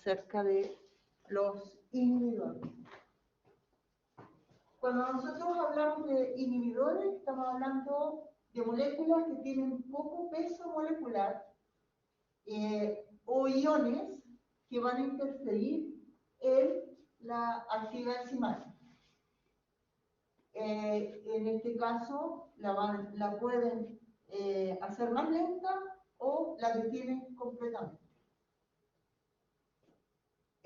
acerca de los inhibidores. Cuando nosotros hablamos de inhibidores, estamos hablando de moléculas que tienen poco peso molecular o iones que van a interferir en la actividad enzimática. En este caso, la pueden hacer más lenta o la detienen completamente.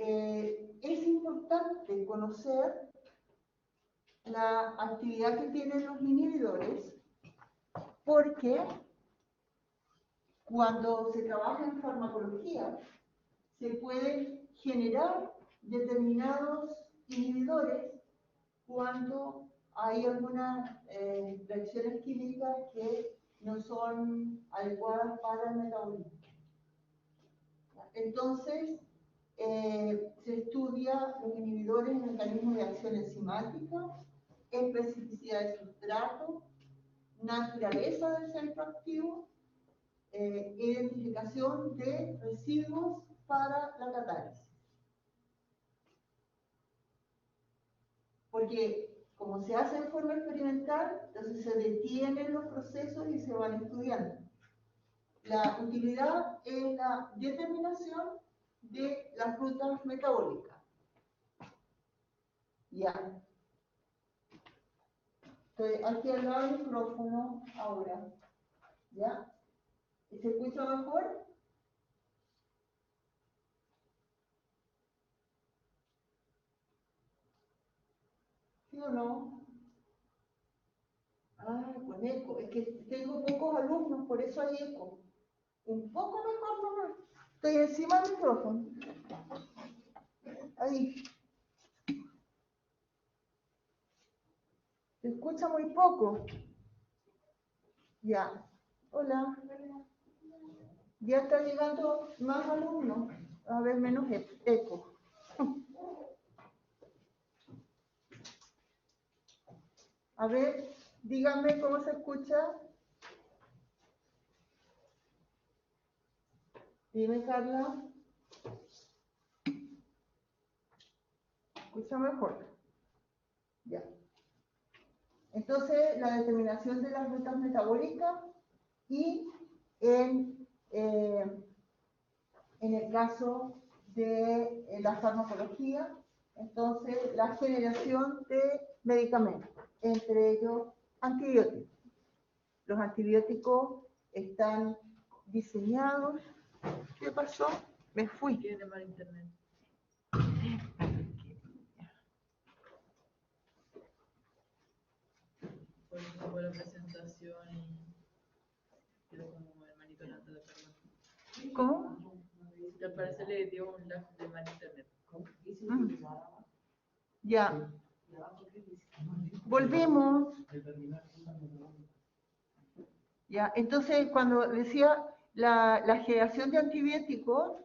Es importante conocer la actividad que tienen los inhibidores porque cuando se trabaja en farmacología se pueden generar determinados inhibidores cuando hay algunas reacciones químicas que no son adecuadas para el metabolismo. Entonces, se estudia los inhibidores, mecanismos de acción enzimática, especificidad de sustrato, naturaleza del centro activo, identificación de residuos para la catálisis. Porque como se hace de forma experimental, entonces se detienen los procesos y se van estudiando. La utilidad es la determinación de las rutas metabólicas. Ya. Estoy aquí al lado del micrófono ahora. ¿Ya? ¿Se escucha mejor? ¿Sí o no? Ah, con eco. Es que tengo pocos alumnos, por eso hay eco. Un poco mejor nomás. Estoy encima del micrófono. Ahí. Se escucha muy poco. Ya. Hola. Ya está llegando más alumnos. A ver, menos eco. A ver, díganme cómo se escucha. Dime, Carla. Escucha mejor. Ya. Entonces, la determinación de las rutas metabólicas y en el caso de la farmacología, entonces la generación de medicamentos, entre ellos antibióticos. Los antibióticos están diseñados. ¿Qué pasó? Me fui. Tiene mal internet. Por eso fue la presentación y quedó como el manito en alto de perdón. ¿Cómo? Al parecer le dio un lag de mal internet. Ya. Volvemos. Ya. Entonces, cuando decía la generación de antibióticos,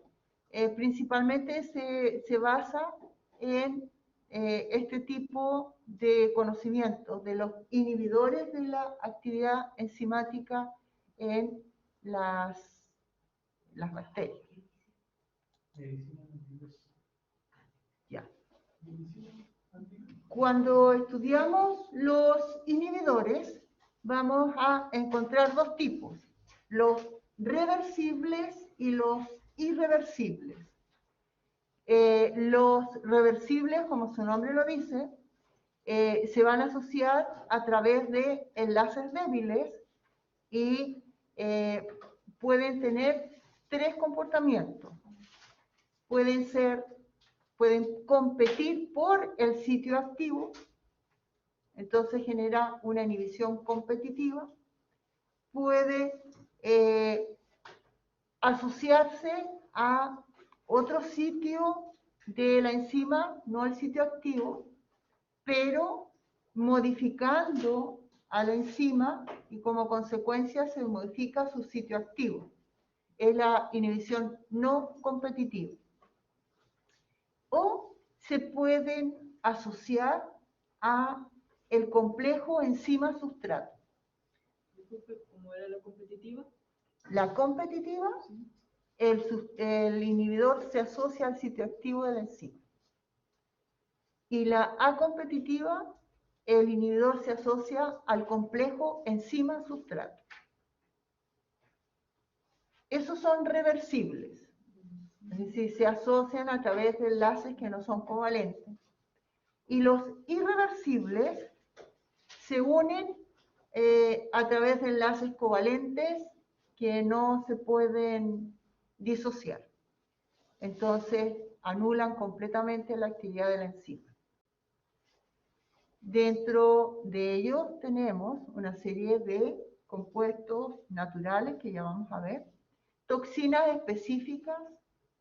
principalmente se basa en este tipo de conocimiento de los inhibidores de la actividad enzimática en las bacterias. Ya. Cuando estudiamos los inhibidores, vamos a encontrar dos tipos, los reversibles y los irreversibles. Los reversibles, como su nombre lo dice, se van a asociar a través de enlaces débiles y pueden tener tres comportamientos. Pueden competir por el sitio activo, entonces genera una inhibición competitiva. Puede asociarse a otro sitio de la enzima, no el sitio activo, pero modificando a la enzima y como consecuencia se modifica su sitio activo. Es la inhibición no competitiva. O se pueden asociar a el complejo enzima-sustrato. ¿Cómo era la competitiva? La competitiva el inhibidor se asocia al sitio activo de la enzima. Y la A competitiva, el inhibidor se asocia al complejo enzima-sustrato. Esos son reversibles, es decir, se asocian a través de enlaces que no son covalentes. Y los irreversibles se unen a través de enlaces covalentes que no se pueden disociar. Entonces, anulan completamente la actividad de la enzima. Dentro de ellos tenemos una serie de compuestos naturales que ya vamos a ver, toxinas específicas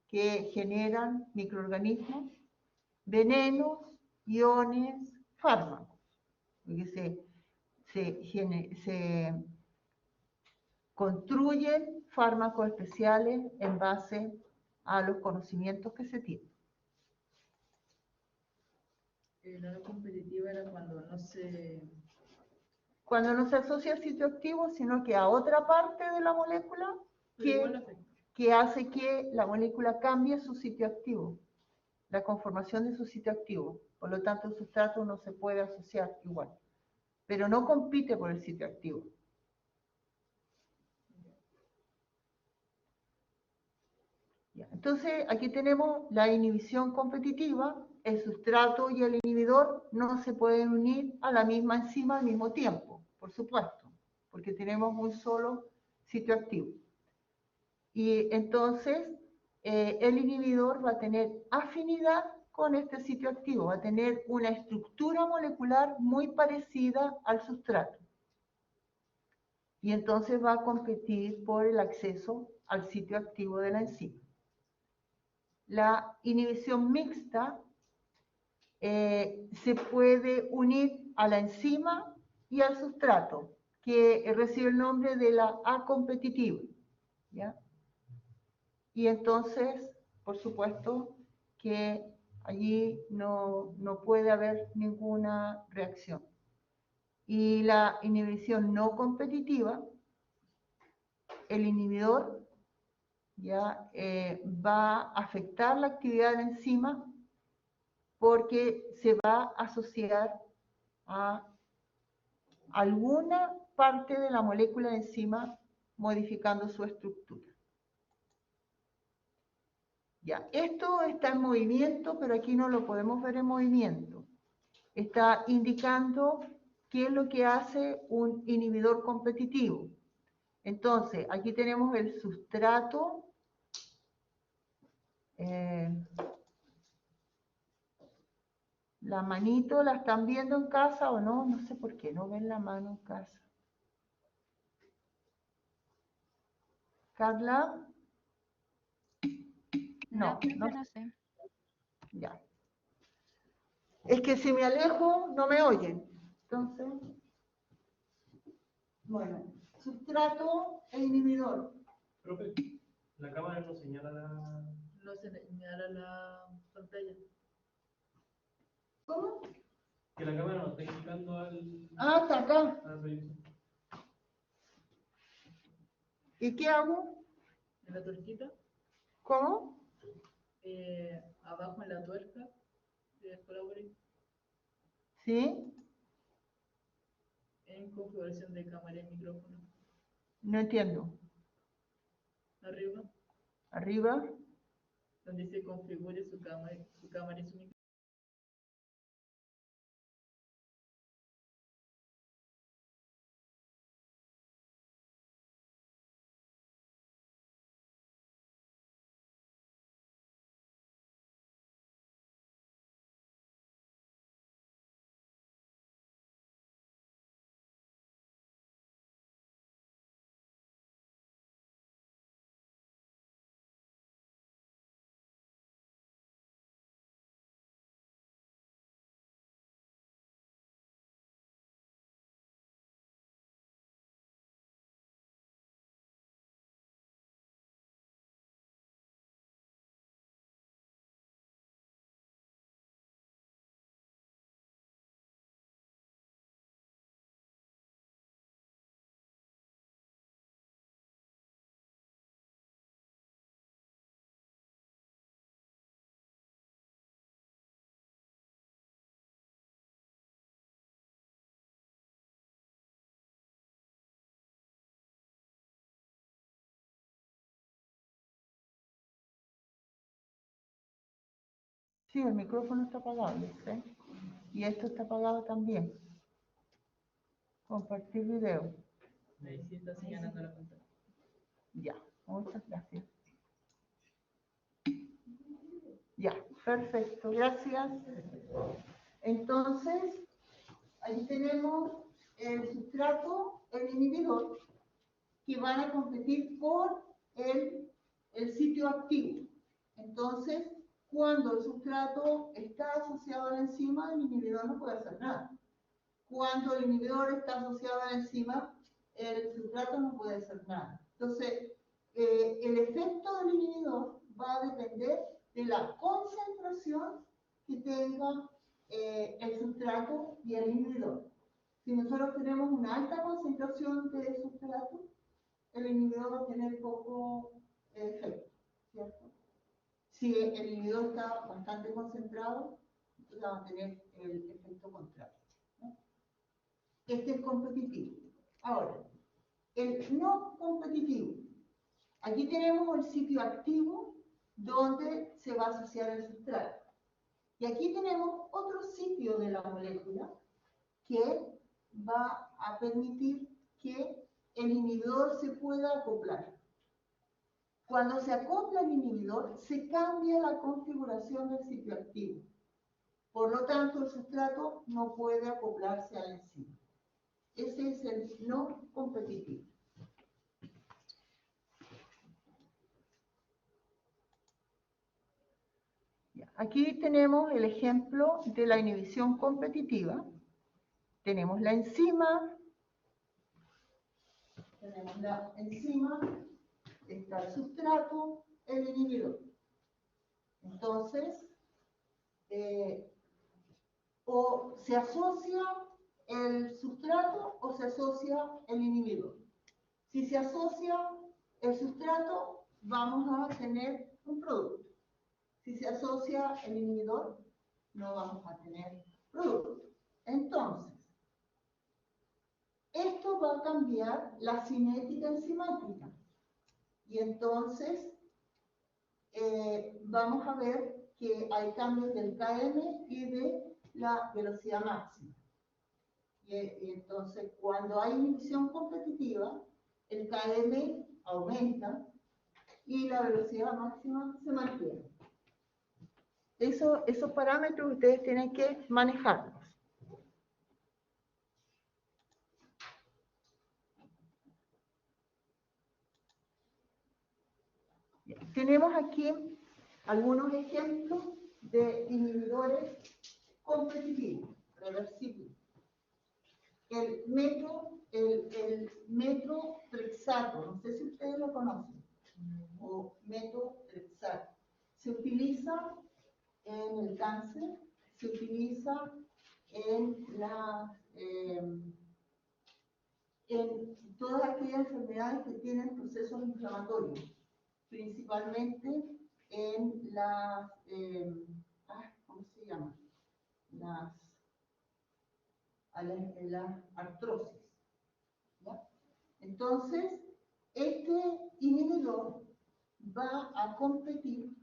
que generan microorganismos, venenos, iones, fármacos, porque se construyen fármacos especiales en base a los conocimientos que se tienen. La no competitiva era cuando no se... Cuando no se asocia al sitio activo, sino que a otra parte de la molécula que hace que la molécula cambie su sitio activo, la conformación de su sitio activo. Por lo tanto, el sustrato no se puede asociar igual, pero no compite por el sitio activo. Entonces, aquí tenemos la inhibición competitiva. El sustrato y el inhibidor no se pueden unir a la misma enzima al mismo tiempo, por supuesto, porque tenemos un solo sitio activo. Y entonces, el inhibidor va a tener afinidad con este sitio activo, va a tener una estructura molecular muy parecida al sustrato. Y entonces va a competir por el acceso al sitio activo de la enzima. La inhibición mixta se puede unir a la enzima y al sustrato, que recibe el nombre de la acompetitiva, ¿ya? Y entonces, por supuesto, que allí no puede haber ninguna reacción. Y la inhibición no competitiva, el inhibidor ya va a afectar la actividad de la enzima porque se va a asociar a alguna parte de la molécula de enzima modificando su estructura. Ya, esto está en movimiento, pero aquí no lo podemos ver en movimiento. Está indicando qué es lo que hace un inhibidor competitivo. Entonces, aquí tenemos el sustrato. La manito, ¿la están viendo en casa o no? No sé por qué no ven la mano en casa. Carla. No, no sé. Ya. Es que si me alejo, no me oyen. Entonces, bueno, sustrato e inhibidor. Profe, la cámara no señala la... No se señala la pantalla. ¿Cómo? Que la cámara no está indicando al... Ah, está acá. a la proyección. ¿Y qué hago? En la tuerquita, ¿Cómo? abajo en la tuerca, ¿Sí? en configuración de cámara y micrófono. No entiendo. Arriba, Arriba. donde se configure su cámara y su micrófono. Sí, el micrófono está apagado, ¿sí? Y esto está apagado también. Compartir video. Ahí sí está señalando la pantalla. Ya, muchas gracias. Ya, perfecto, gracias. Entonces, ahí tenemos el sustrato, el inhibidor, que van a competir por el sitio activo. Entonces, cuando el sustrato está asociado a la enzima, el inhibidor no puede hacer nada. Cuando el inhibidor está asociado a la enzima, el sustrato no puede hacer nada. Entonces, el efecto del inhibidor va a depender de la concentración que tenga el sustrato y el inhibidor. Si nosotros tenemos una alta concentración de sustrato, el inhibidor va a tener poco efecto, ¿cierto? Si el inhibidor está bastante concentrado, entonces va a tener el efecto contrario, ¿no? Este es competitivo. Ahora, el no competitivo. Aquí tenemos el sitio activo donde se va a asociar el sustrato. Y aquí tenemos otro sitio de la molécula que va a permitir que el inhibidor se pueda acoplar. Cuando se acopla el inhibidor, se cambia la configuración del sitio activo. Por lo tanto, el sustrato no puede acoplarse a la enzima. Ese es el no competitivo. Aquí tenemos el ejemplo de la inhibición competitiva. Tenemos la enzima, está el sustrato, el inhibidor. Entonces, o se asocia el sustrato o se asocia el inhibidor. Si se asocia el sustrato, vamos a tener un producto. Si se asocia el inhibidor, no vamos a tener producto. Entonces, esto va a cambiar la cinética enzimática. Y entonces, vamos a ver que hay cambios del Km y de la velocidad máxima. Y entonces, cuando hay inhibición competitiva, el Km aumenta y la velocidad máxima se mantiene. Esos parámetros ustedes tienen que manejarlos. Tenemos aquí algunos ejemplos de inhibidores competitivos, reversibles. El metotrexato, no sé si ustedes lo conocen, o metotrexato, se utiliza en el cáncer, se utiliza en todas aquellas enfermedades que tienen procesos inflamatorios, principalmente en las, ¿cómo se llama? En la artrosis, ¿ya? Entonces, este inhibidor va a competir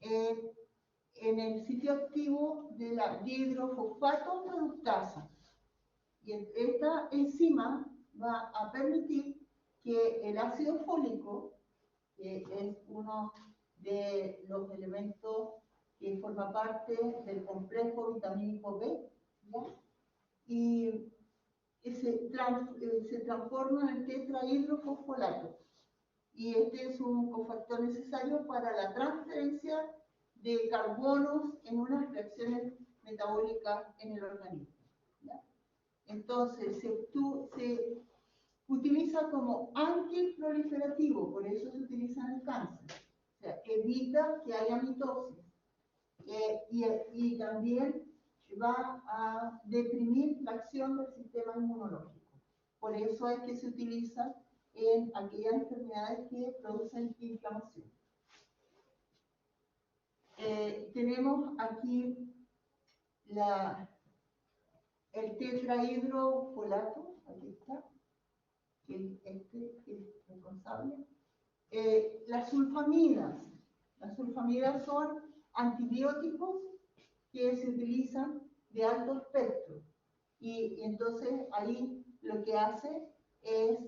en el sitio activo de la dihidrofosfato reductasa. Y esta enzima va a permitir que el ácido fólico, que es uno de los elementos que forma parte del complejo vitamínico B, ¿ya? Y se transforma en tetrahidrofosfolato. Y este es un cofactor necesario para la transferencia de carbonos en unas reacciones metabólicas en el organismo, ¿ya? Entonces, se utiliza como antiproliferativo, por eso se utiliza en el cáncer. O sea, evita que haya mitosis. Y también va a deprimir la acción del sistema inmunológico. Por eso es que se utiliza en aquellas enfermedades que producen inflamación. Tenemos aquí el tetrahidrofolato, aquí está, que es responsable. Las sulfamidas son antibióticos que se utilizan de alto espectro. Y entonces ahí lo que hace es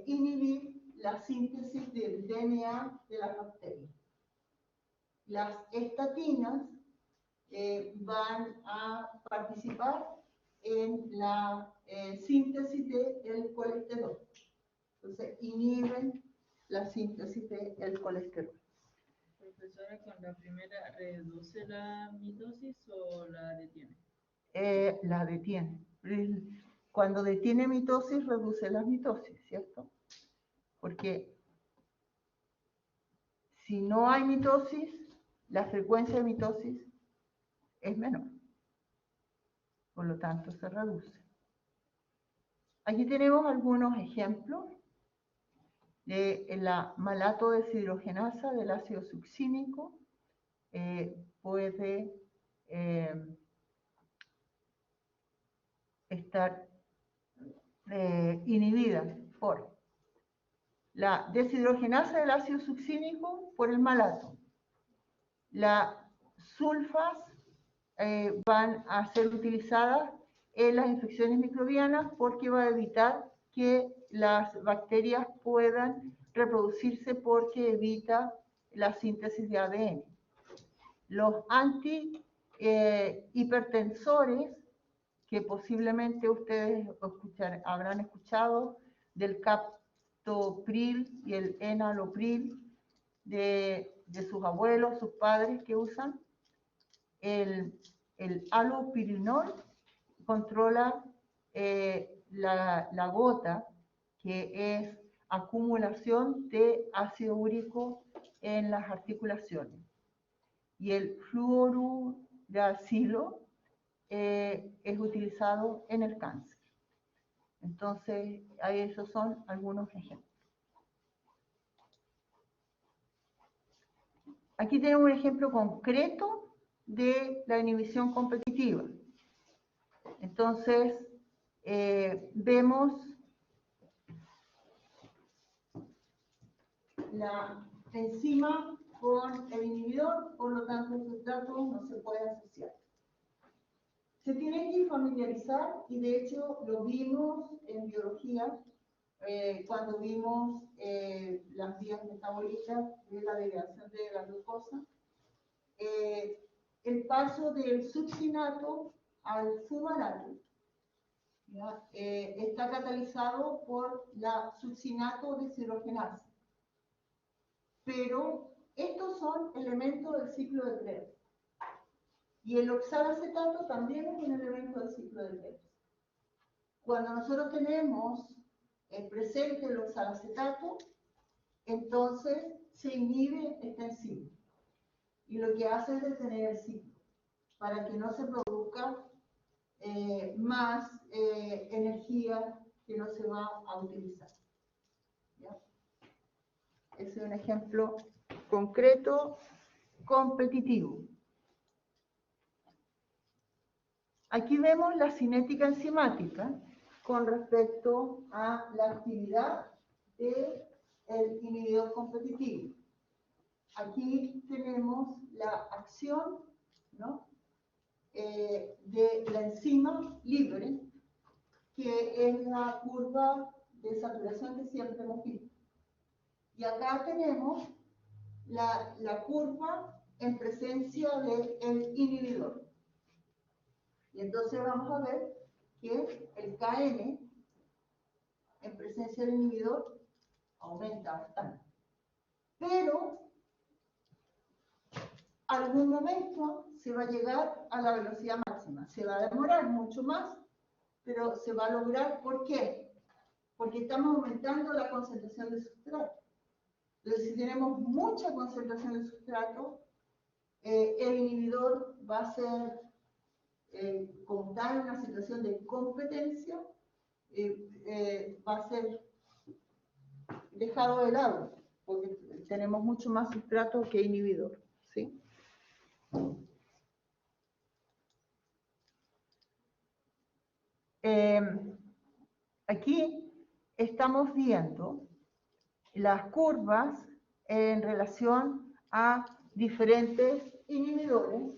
inhibir la síntesis del DNA de las bacterias. Las estatinas van a participar en la síntesis del colesterol. Entonces, inhiben la síntesis del colesterol. Profesora, ¿con la primera reduce la mitosis o la detiene? La detiene. Cuando detiene mitosis, reduce la mitosis, ¿cierto? Porque si no hay mitosis, la frecuencia de mitosis es menor. Por lo tanto, se reduce. Aquí tenemos algunos ejemplos de la malato deshidrogenasa del ácido succínico. Puede estar inhibida por la deshidrogenasa del ácido succínico por el malato. Las sulfas van a ser utilizadas en las infecciones microbianas porque va a evitar que las bacterias puedan reproducirse porque evita la síntesis de ADN. Los antihipertensores, que posiblemente ustedes habrán escuchado del captopril y el enalapril de sus abuelos, sus padres que usan. El allopurinol controla la gota, que es acumulación de ácido úrico en las articulaciones. Y el fluoruracilo es utilizado en el cáncer. Entonces, esos son algunos ejemplos. Aquí tenemos un ejemplo concreto de la inhibición competitiva. Entonces, vemos la enzima con el inhibidor, por lo tanto, el sustrato no se puede asociar. Se tiene que familiarizar, y de hecho lo vimos en biología, cuando vimos las vías metabólicas de la degradación de la glucosa. El paso del succinato al fumarato está catalizado por la succinato deshidrogenasa. Pero estos son elementos del ciclo de Krebs. Y el oxalacetato también es un elemento del ciclo de Krebs. Cuando nosotros tenemos presente el oxalacetato, entonces se inhibe esta enzima. Y lo que hace es detener el ciclo, para que no se produzca más energía que no se va a utilizar. ¿Ya? Ese es un ejemplo concreto, competitivo. Aquí vemos la cinética enzimática con respecto a la actividad del inhibidor competitivo. Aquí tenemos la acción, ¿no?, de la enzima libre, que es la curva de saturación que siempre hemos visto. Y acá tenemos la curva en presencia del inhibidor. Y entonces vamos a ver que el Km en presencia del inhibidor aumenta bastante. Pero algún momento se va a llegar a la velocidad máxima. Se va a demorar mucho más, pero se va a lograr. ¿Por qué? Porque estamos aumentando la concentración de sustrato. Entonces, si tenemos mucha concentración de sustrato, el inhibidor va a ser, como está en una situación de competencia, va a ser dejado de lado, porque tenemos mucho más sustrato que inhibidor, ¿sí? Aquí estamos viendo las curvas en relación a diferentes inhibidores.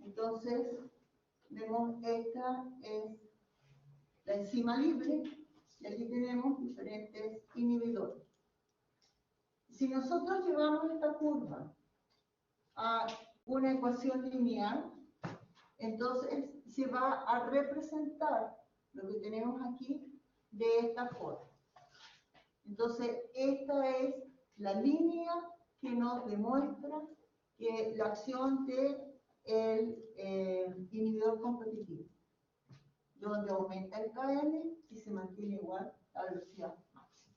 Entonces, vemos esta es la enzima libre y aquí tenemos diferentes inhibidores. Si nosotros llevamos esta curva a una ecuación lineal, entonces se va a representar lo que tenemos aquí de esta forma. Entonces, esta es la línea que nos demuestra que la acción del inhibidor competitivo, donde aumenta el Km y se mantiene igual la velocidad máxima.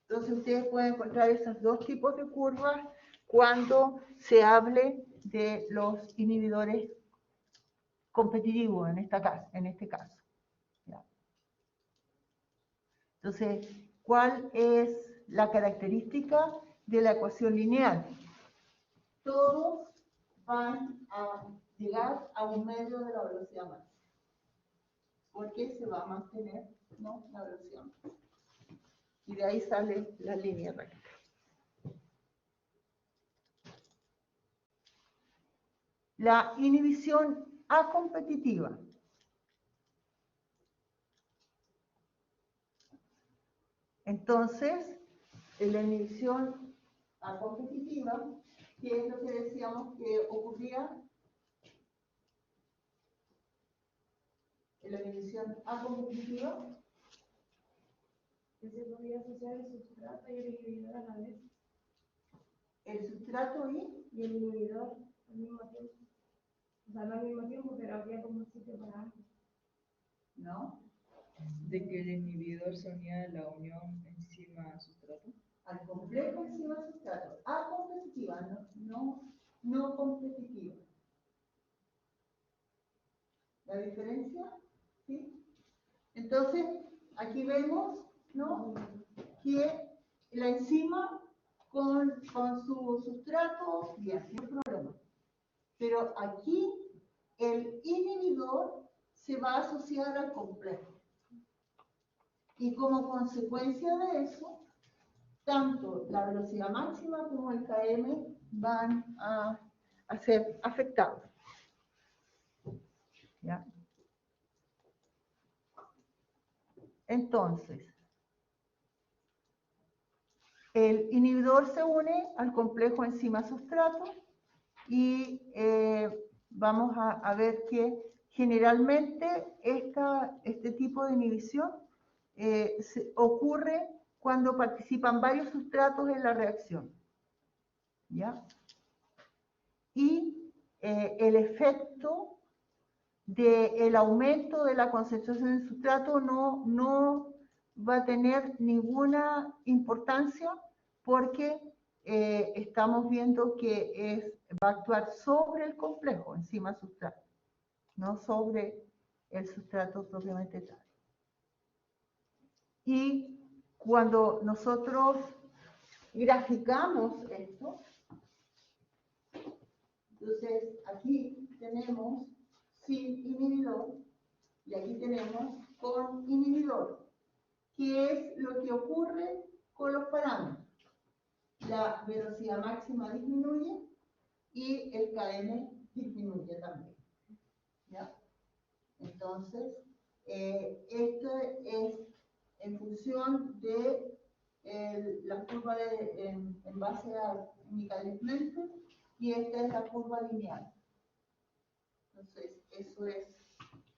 Entonces, ustedes pueden encontrar esos dos tipos de curvas cuando se hable de los inhibidores competitivos en este caso. ¿Ya? Entonces, ¿cuál es la característica de la ecuación lineal? Todos van a llegar a un medio de la velocidad máxima, porque se va a mantener, ¿no?, la velocidad máxima. Y de ahí sale la línea recta. La inhibición acompetitiva. Entonces, en la inhibición acompetitiva, ¿qué es lo que decíamos que ocurría? En la inhibición acompetitiva, que se podía asociar el sustrato y el inhibidor a la vez. El sustrato Y el inhibidor al mismo tiempo. O sea, no al mismo tiempo, pero había como un sitio para ambos. ¿no? De que el inhibidor se unía a la unión enzima-sustrato. Al complejo enzima-sustrato. Acompetitiva, no competitiva. ¿La diferencia? ¿Sí? Entonces, aquí vemos, ¿no?, que la enzima con su sustrato, bien, no hay problema. Pero aquí el inhibidor se va a asociar al complejo. Y como consecuencia de eso, tanto la velocidad máxima como el Km van a ser afectados. ¿Ya? Entonces, el inhibidor se une al complejo enzima-sustrato y vamos a ver que generalmente este tipo de inhibición ocurre cuando participan varios sustratos en la reacción. ¿Ya? Y el efecto del aumento de la concentración del sustrato no va a tener ninguna importancia porque estamos viendo que va a actuar sobre el complejo enzima-sustrato, no sobre el sustrato propiamente tal. Y cuando nosotros graficamos esto, entonces aquí tenemos sin inhibidor y aquí tenemos con inhibidor. ¿Qué es lo que ocurre con los parámetros? La velocidad máxima disminuye y el Km disminuye también. ¿Ya? Entonces, esto es en función de la curva en base a Michaelis-Menten y esta es la curva lineal. Entonces, eso es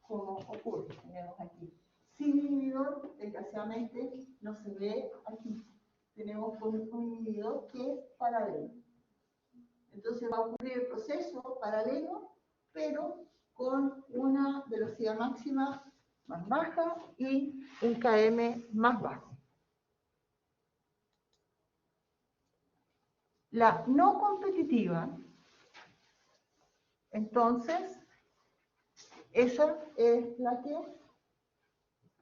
como ocurre. Tenemos aquí sin inhibidor, desgraciadamente no se ve aquí. Tenemos un inhibidor que es paralelo. Entonces va a ocurrir el proceso paralelo, pero con una velocidad máxima más baja y un Km más bajo. La no competitiva, entonces, esa es la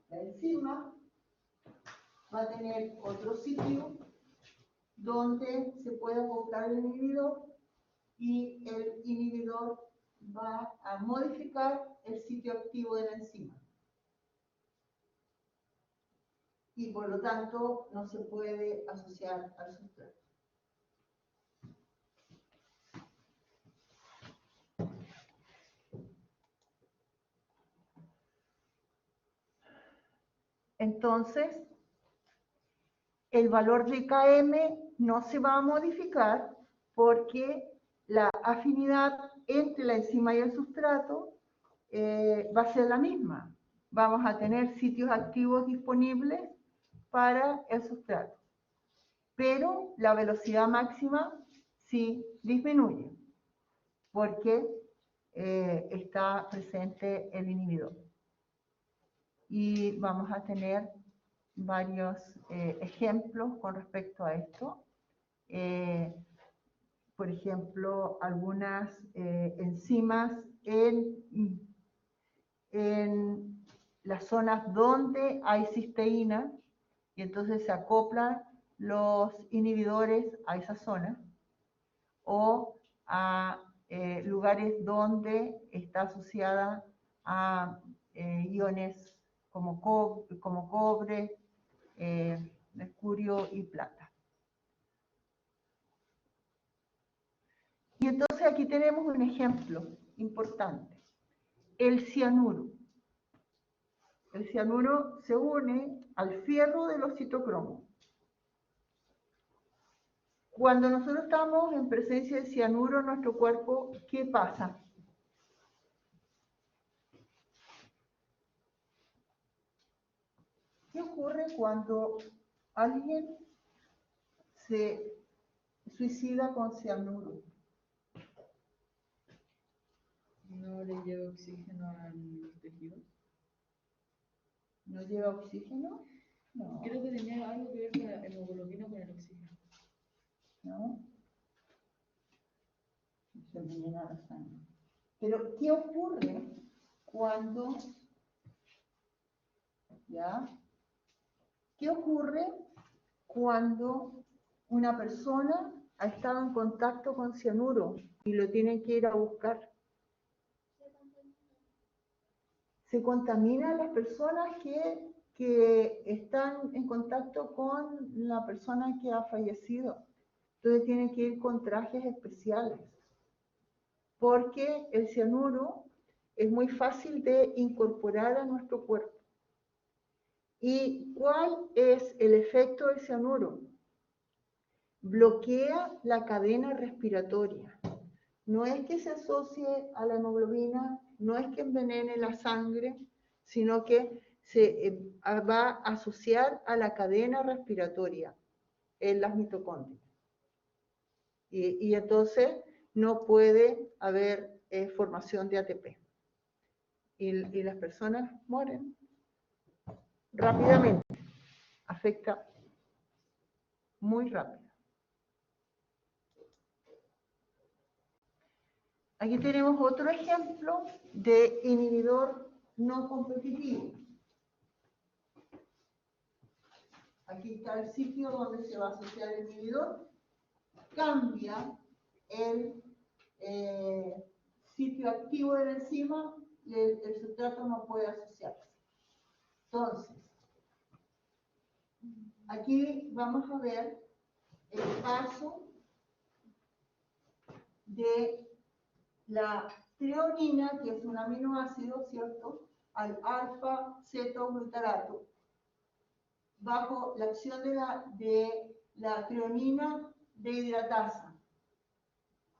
enzima va a tener otro sitio donde se puede acoplar el inhibidor y el inhibidor va a modificar el sitio activo de la enzima. y por lo tanto no se puede asociar al sustrato. Entonces, el valor de Km no se va a modificar porque la afinidad entre la enzima y el sustrato va a ser la misma. Vamos a tener sitios activos disponibles para el sustrato. Pero la velocidad máxima sí disminuye porque está presente el inhibidor. Y vamos a tener varios ejemplos con respecto a esto. Por ejemplo, algunas enzimas en las zonas donde hay cisteína, y entonces se acoplan los inhibidores a esa zona, o a lugares donde está asociada a iones como cobre, mercurio y plata. Y entonces aquí tenemos un ejemplo importante. El cianuro. El cianuro se une al fierro de los citocromos. Cuando nosotros estamos en presencia de cianuro en nuestro cuerpo, ¿qué pasa? ¿Qué ocurre cuando alguien se suicida con cianuro? No le lleva oxígeno al tejido. ¿No lleva oxígeno? No. Creo que tenía algo que ver con la hemoglobina con el oxígeno. ¿No? Se envenena la sangre. Pero, ¿qué ocurre cuando... ¿Ya? ¿Qué ocurre cuando una persona ha estado en contacto con cianuro y lo tiene que ir a buscar? Se contaminan las personas que están en contacto con la persona que ha fallecido. Entonces tienen que ir con trajes especiales, porque el cianuro es muy fácil de incorporar a nuestro cuerpo. ¿Y cuál es el efecto del cianuro? Bloquea la cadena respiratoria. No es que se asocie a la hemoglobina, no es que envenene la sangre, sino que se va a asociar a la cadena respiratoria en las mitocondrias. Y entonces no puede haber formación de ATP. Y las personas mueren rápidamente. Afecta muy rápido. Aquí tenemos otro ejemplo de inhibidor no competitivo. Aquí está el sitio donde se va a asociar el inhibidor. Cambia el sitio activo de la enzima y el sustrato no puede asociarse. Entonces, aquí vamos a ver el paso de la treonina, que es un aminoácido, ¿cierto?, al alfa-cetoglutarato, bajo la acción de la treonina deshidratasa.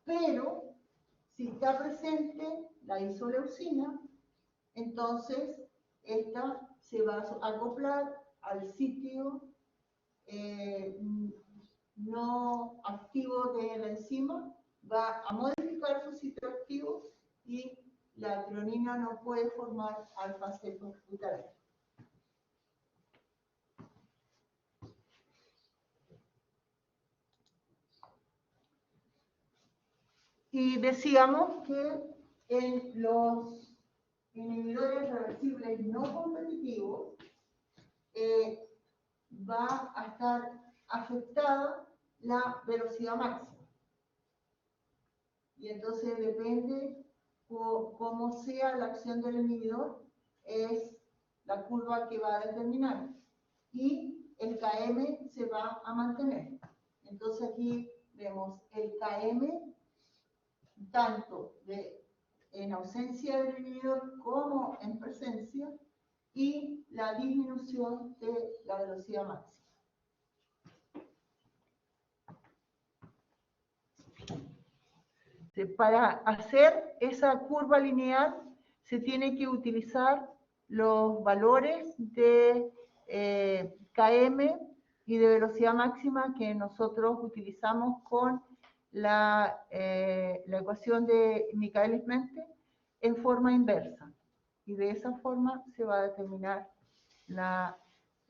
Pero, si está presente la isoleucina, entonces esta se va a acoplar al sitio no activo de la enzima, va a modificar su sitio activo y la treonina no puede formar alfa-cetoglutarato. Y decíamos que en los inhibidores reversibles no competitivos va a estar afectada la velocidad máxima. Y entonces depende cómo sea la acción del inhibidor, es la curva que va a determinar. y el KM se va a mantener. Entonces aquí vemos el KM tanto en ausencia del inhibidor como en presencia y la disminución de la velocidad máxima. Para hacer esa curva lineal se tiene que utilizar los valores de KM y de velocidad máxima que nosotros utilizamos con la ecuación de Michaelis-Menten en forma inversa. Y de esa forma se va a determinar la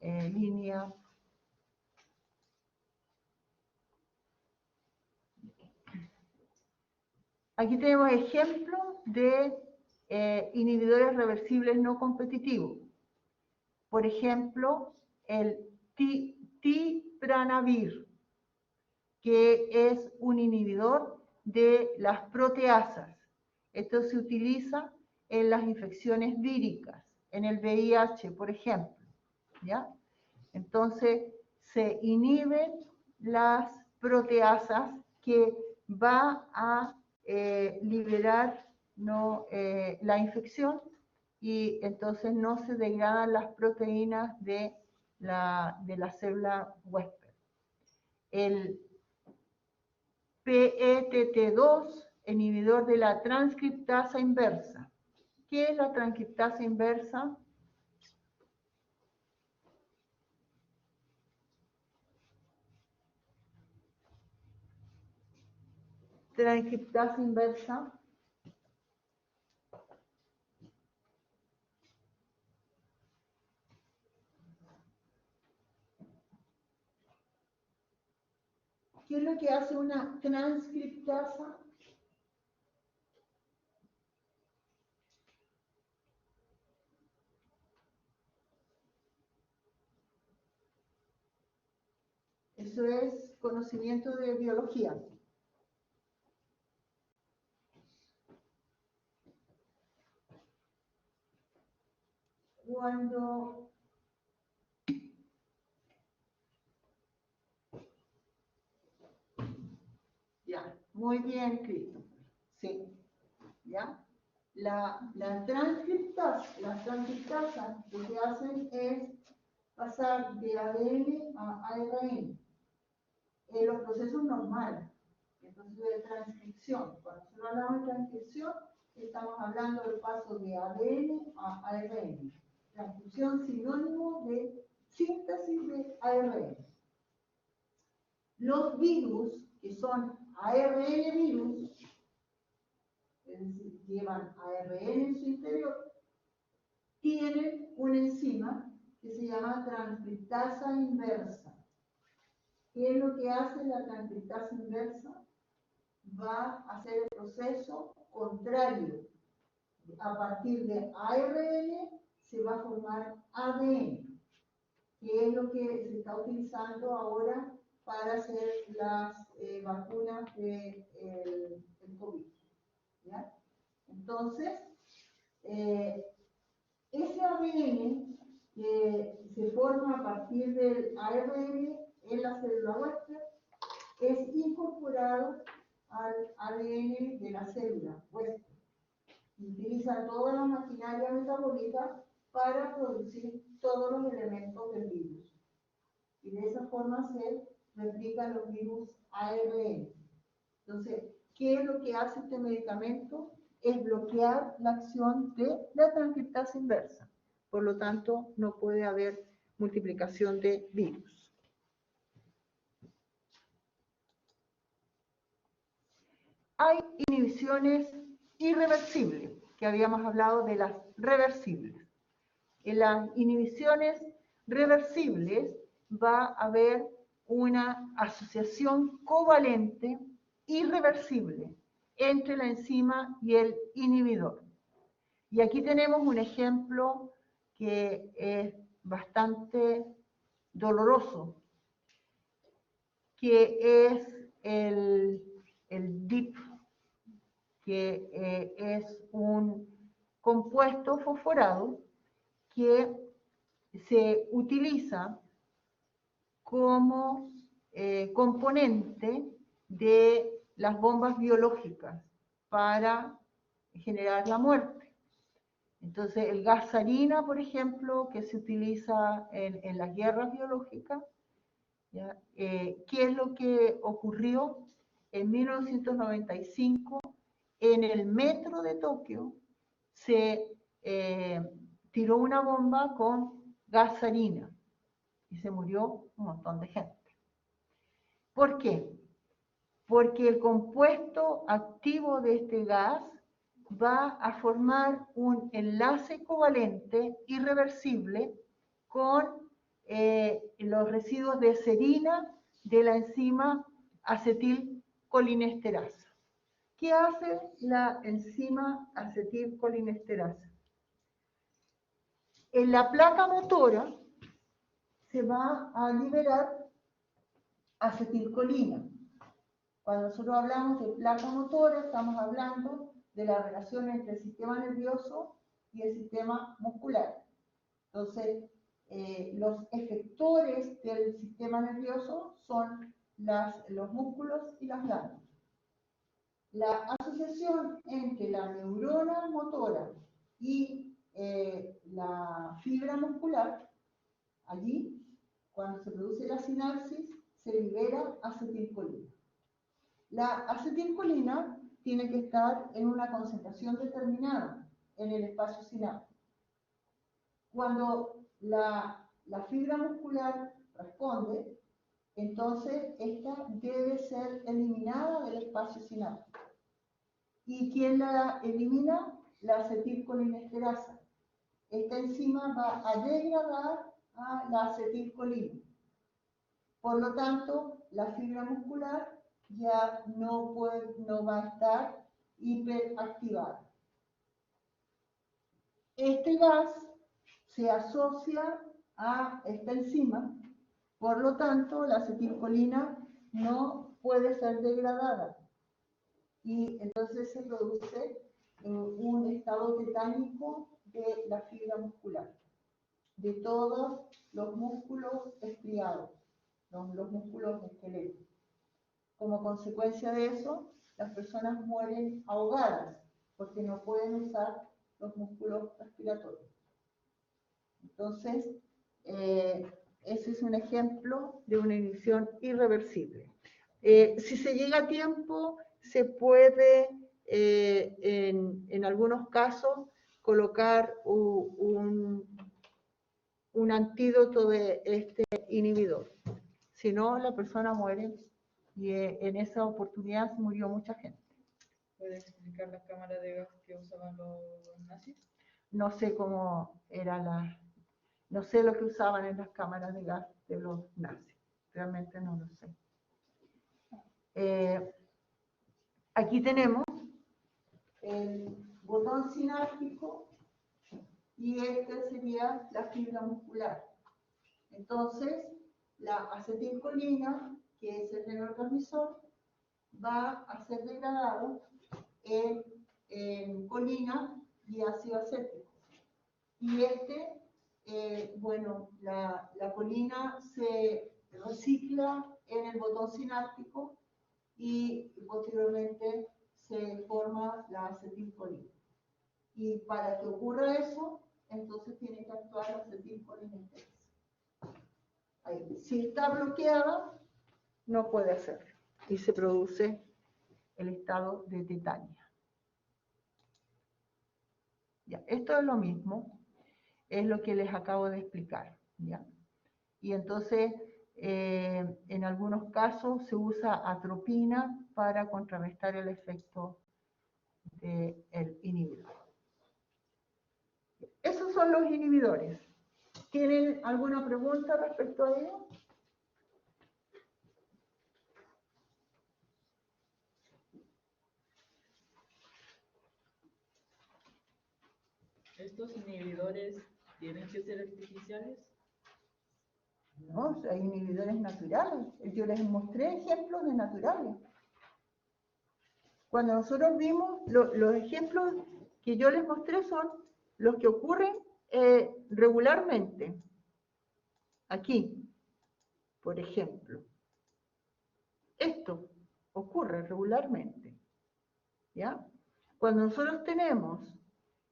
línea. Aquí tenemos ejemplos de inhibidores reversibles no competitivos. Por ejemplo, el tipranavir, que es un inhibidor de las proteasas. Esto se utiliza en las infecciones víricas, en el VIH, por ejemplo, ¿ya? Entonces, se inhiben las proteasas que va a liberar la infección y entonces no se degradan las proteínas de la célula huésped. El PETT2, inhibidor de la transcriptasa inversa. ¿Qué es la transcriptasa inversa? Transcriptasa inversa ¿qué es lo que hace una transcriptasa? Eso es conocimiento de biología. Cuando ya, muy bien, Cristo. Sí, ya. Las transcriptasas lo que hacen es pasar de ADN a ARN en los procesos normales, el proceso de transcripción. Cuando nosotros hablamos de transcripción, estamos hablando del paso de ADN a ARN. Transcripción sinónimo de síntesis de ARN. Los virus, que son ARN virus, es decir, llevan ARN en su interior, tienen una enzima que se llama transcriptasa inversa. ¿Qué es lo que hace la transcriptasa inversa? Va a hacer el proceso contrario. A partir de ARN se va a formar ADN, que es lo que se está utilizando ahora para hacer las vacunas del COVID. ¿Ya? Entonces, ese ADN que se forma a partir del ARN en la célula huésped es incorporado al ADN de la célula huésped. Utiliza toda la maquinaria metabólica para producir todos los elementos del virus. Y de esa forma se replican los virus ARN. Entonces, ¿qué es lo que hace este medicamento? Es bloquear la acción de la transcriptasa inversa. Por lo tanto, no puede haber multiplicación de virus. Hay inhibiciones irreversibles, que habíamos hablado de las reversibles. En las inhibiciones reversibles va a haber una asociación covalente irreversible entre la enzima y el inhibidor. Y aquí tenemos un ejemplo que es bastante doloroso, que es el DIP, que es un compuesto fosforado que se utiliza como componente de las bombas biológicas para generar la muerte. Entonces, el gas sarina, por ejemplo, que se utiliza en las guerras biológicas, ¿ya? ¿Qué es lo que ocurrió en 1995? En el metro de Tokio se tiró una bomba con gas sarina y se murió un montón de gente. ¿Por qué? Porque el compuesto activo de este gas va a formar un enlace covalente irreversible con los residuos de serina de la enzima acetilcolinesterasa. ¿Qué hace la enzima acetilcolinesterasa? En la placa motora se va a liberar acetilcolina. Cuando nosotros hablamos de placa motora, estamos hablando de la relación entre el sistema nervioso y el sistema muscular. Entonces, los efectores del sistema nervioso son los músculos y las glándulas. La asociación entre la neurona motora y la fibra muscular, allí, cuando se produce la sinapsis, se libera acetilcolina. La acetilcolina tiene que estar en una concentración determinada en el espacio sináptico. Cuando la fibra muscular responde, entonces esta debe ser eliminada del espacio sináptico. ¿Y quién la elimina? La acetilcolinesterasa. Esta enzima va a degradar a la acetilcolina. Por lo tanto, la fibra muscular ya no va a estar hiperactivada. Este gas se asocia a esta enzima, por lo tanto, la acetilcolina no puede ser degradada. Y entonces se produce un estado tetánico de la fibra muscular, de todos los músculos estriados, los músculos esqueléticos. Como consecuencia de eso, las personas mueren ahogadas porque no pueden usar los músculos respiratorios. Entonces, ese es un ejemplo de una inhibición irreversible. Si se llega a tiempo, se puede, en algunos casos, colocar un antídoto de este inhibidor. Si no, la persona muere. Y en esa oportunidad murió mucha gente. ¿Puede explicar las cámaras de gas que usaban los nazis? No sé cómo era no sé lo que usaban en las cámaras de gas de los nazis. Realmente no lo sé. Aquí tenemos el botón sináptico y este sería la fibra muscular. Entonces, la acetilcolina, que es el neurotransmisor, va a ser degradado en colina y ácido acético. Y bueno, la colina se recicla en el botón sináptico y posteriormente se forma la acetilcolina. Y para que ocurra eso, entonces tiene que actuar la acetilcolinesterasa. Ahí. Si está bloqueada, no puede hacerlo. Y se produce el estado de tetania. Ya, esto es lo mismo, es lo que les acabo de explicar. ¿Ya? Y entonces, en algunos casos se usa atropina para contrarrestar el efecto del inhibidor. Esos son los inhibidores. ¿Tienen alguna pregunta respecto a ello? ¿Estos inhibidores tienen que ser artificiales? No, hay inhibidores naturales. Yo les mostré ejemplos de naturales. Cuando nosotros vimos, los ejemplos que yo les mostré son los que ocurren regularmente. Aquí. Por ejemplo, esto ocurre regularmente, ¿ya? Cuando nosotros tenemos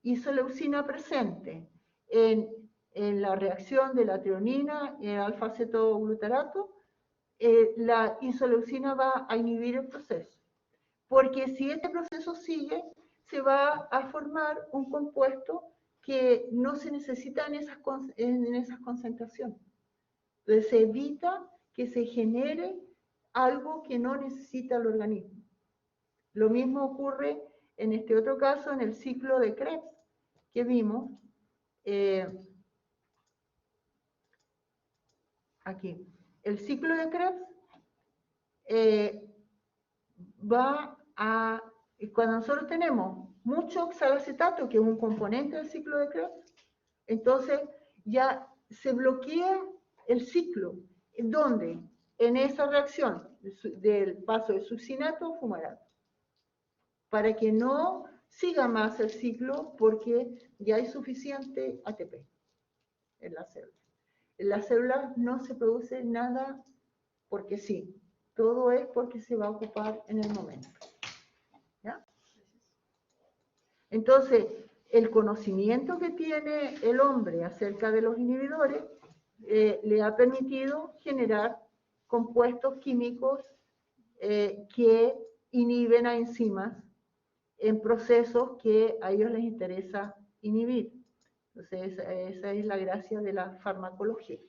isoleucina presente en la reacción de la treonina y el alfa-cetoglutarato, la isoleucina va a inhibir el proceso. Porque si este proceso sigue, se va a formar un compuesto que no se necesita en esas concentraciones. Entonces se evita que se genere algo que no necesita el organismo. Lo mismo ocurre en este otro caso, en el ciclo de Krebs que vimos. Aquí. El ciclo de Krebs cuando nosotros tenemos mucho oxalacetato, que es un componente del ciclo de Krebs, entonces ya se bloquea el ciclo, donde en esa reacción del paso de succinato a fumarato, para que no siga más el ciclo porque ya hay suficiente ATP en la célula. En la célula no se produce nada porque sí, todo es porque se va a ocupar en el momento. ¿Ya? Entonces, el conocimiento que tiene el hombre acerca de los inhibidores le ha permitido generar compuestos químicos que inhiben a enzimas en procesos que a ellos les interesa inhibir. Entonces, esa es la gracia de la farmacología.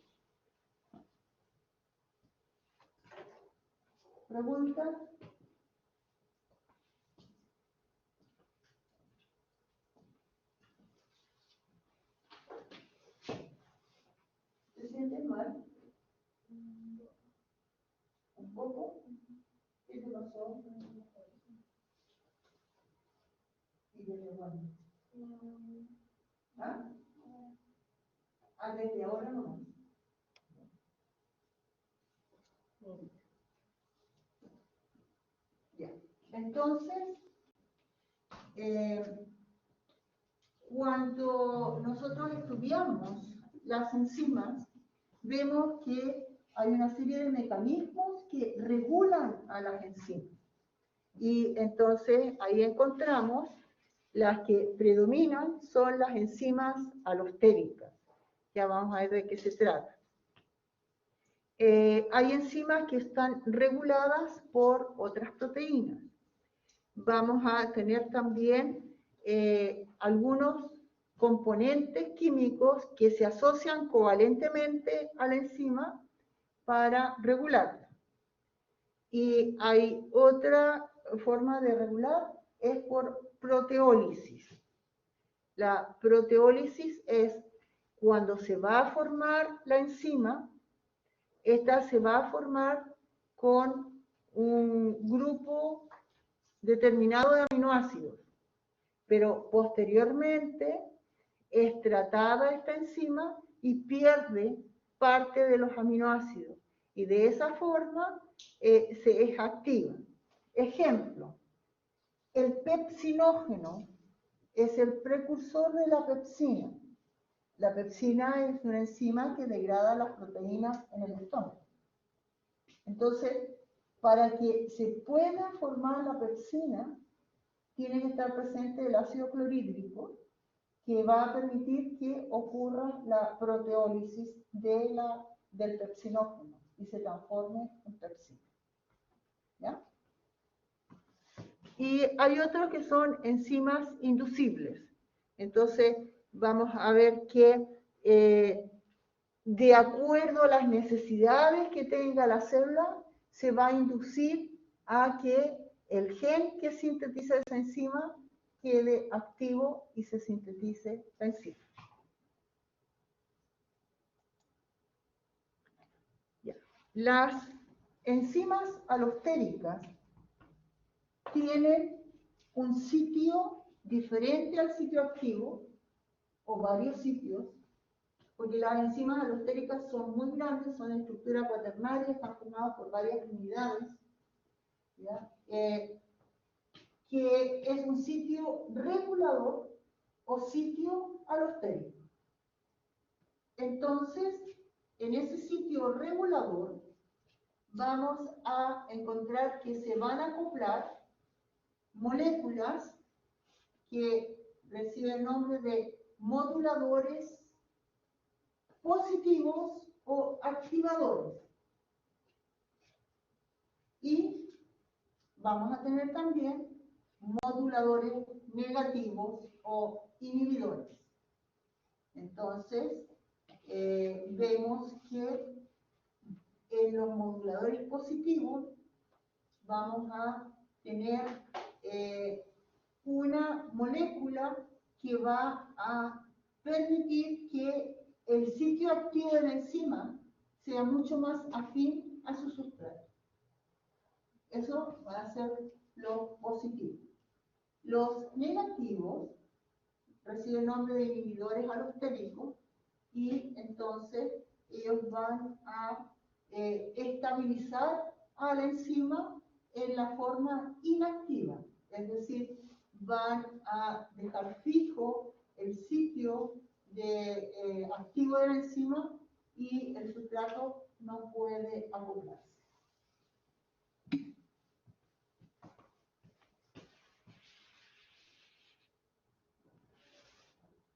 ¿Preguntas? ¿Te sientes mal? ¿Un poco? ¿Qué te pasó? ¿Y desde cuándo? ¿Ah? ¿Ah, desde ahora no? Ya. Entonces, cuando nosotros estudiamos las enzimas, vemos que hay una serie de mecanismos que regulan a las enzimas. Y entonces ahí encontramos las que predominan son las enzimas alostéricas. Ya vamos a ver de qué se trata. Hay enzimas que están reguladas por otras proteínas. Vamos a tener también algunos componentes químicos que se asocian covalentemente a la enzima para regularla. Y hay otra forma de regular, es por proteólisis. La proteólisis es cuando se va a formar la enzima, esta se va a formar con un grupo determinado de aminoácidos, pero posteriormente es tratada esta enzima y pierde parte de los aminoácidos, y de esa forma se es activa. Ejemplo, el pepsinógeno es el precursor de la pepsina. La pepsina es una enzima que degrada las proteínas en el estómago. Entonces, para que se pueda formar la pepsina, tiene que estar presente el ácido clorhídrico, que va a permitir que ocurra la proteólisis del pepsinógeno y se transforme en pepsina. ¿Ya? Y hay otros que son enzimas inducibles. Entonces, vamos a ver que de acuerdo a las necesidades que tenga la célula, se va a inducir a que el gen que sintetiza esa enzima quede activo y se sintetice la enzima. Ya. Las enzimas alostéricas tienen un sitio diferente al sitio activo, o varios sitios, porque las enzimas alostéricas son muy grandes, son de estructura cuaternaria, están formadas por varias unidades, ¿ya? Que es un sitio regulador o sitio alostérico. Entonces, en ese sitio regulador vamos a encontrar que se van a acoplar moléculas que reciben el nombre de moduladores positivos o activadores. Y vamos a tener también moduladores negativos o inhibidores. Entonces, vemos que en los moduladores positivos vamos a tener una molécula que va a permitir que el sitio activo de la enzima sea mucho más afín a su sustrato. Eso va a ser lo positivo. Los negativos reciben el nombre de inhibidores alostéricos y entonces ellos van a estabilizar a la enzima en la forma inactiva, es decir, van a dejar fijo el sitio activo de la enzima y el sustrato no puede acoplarse.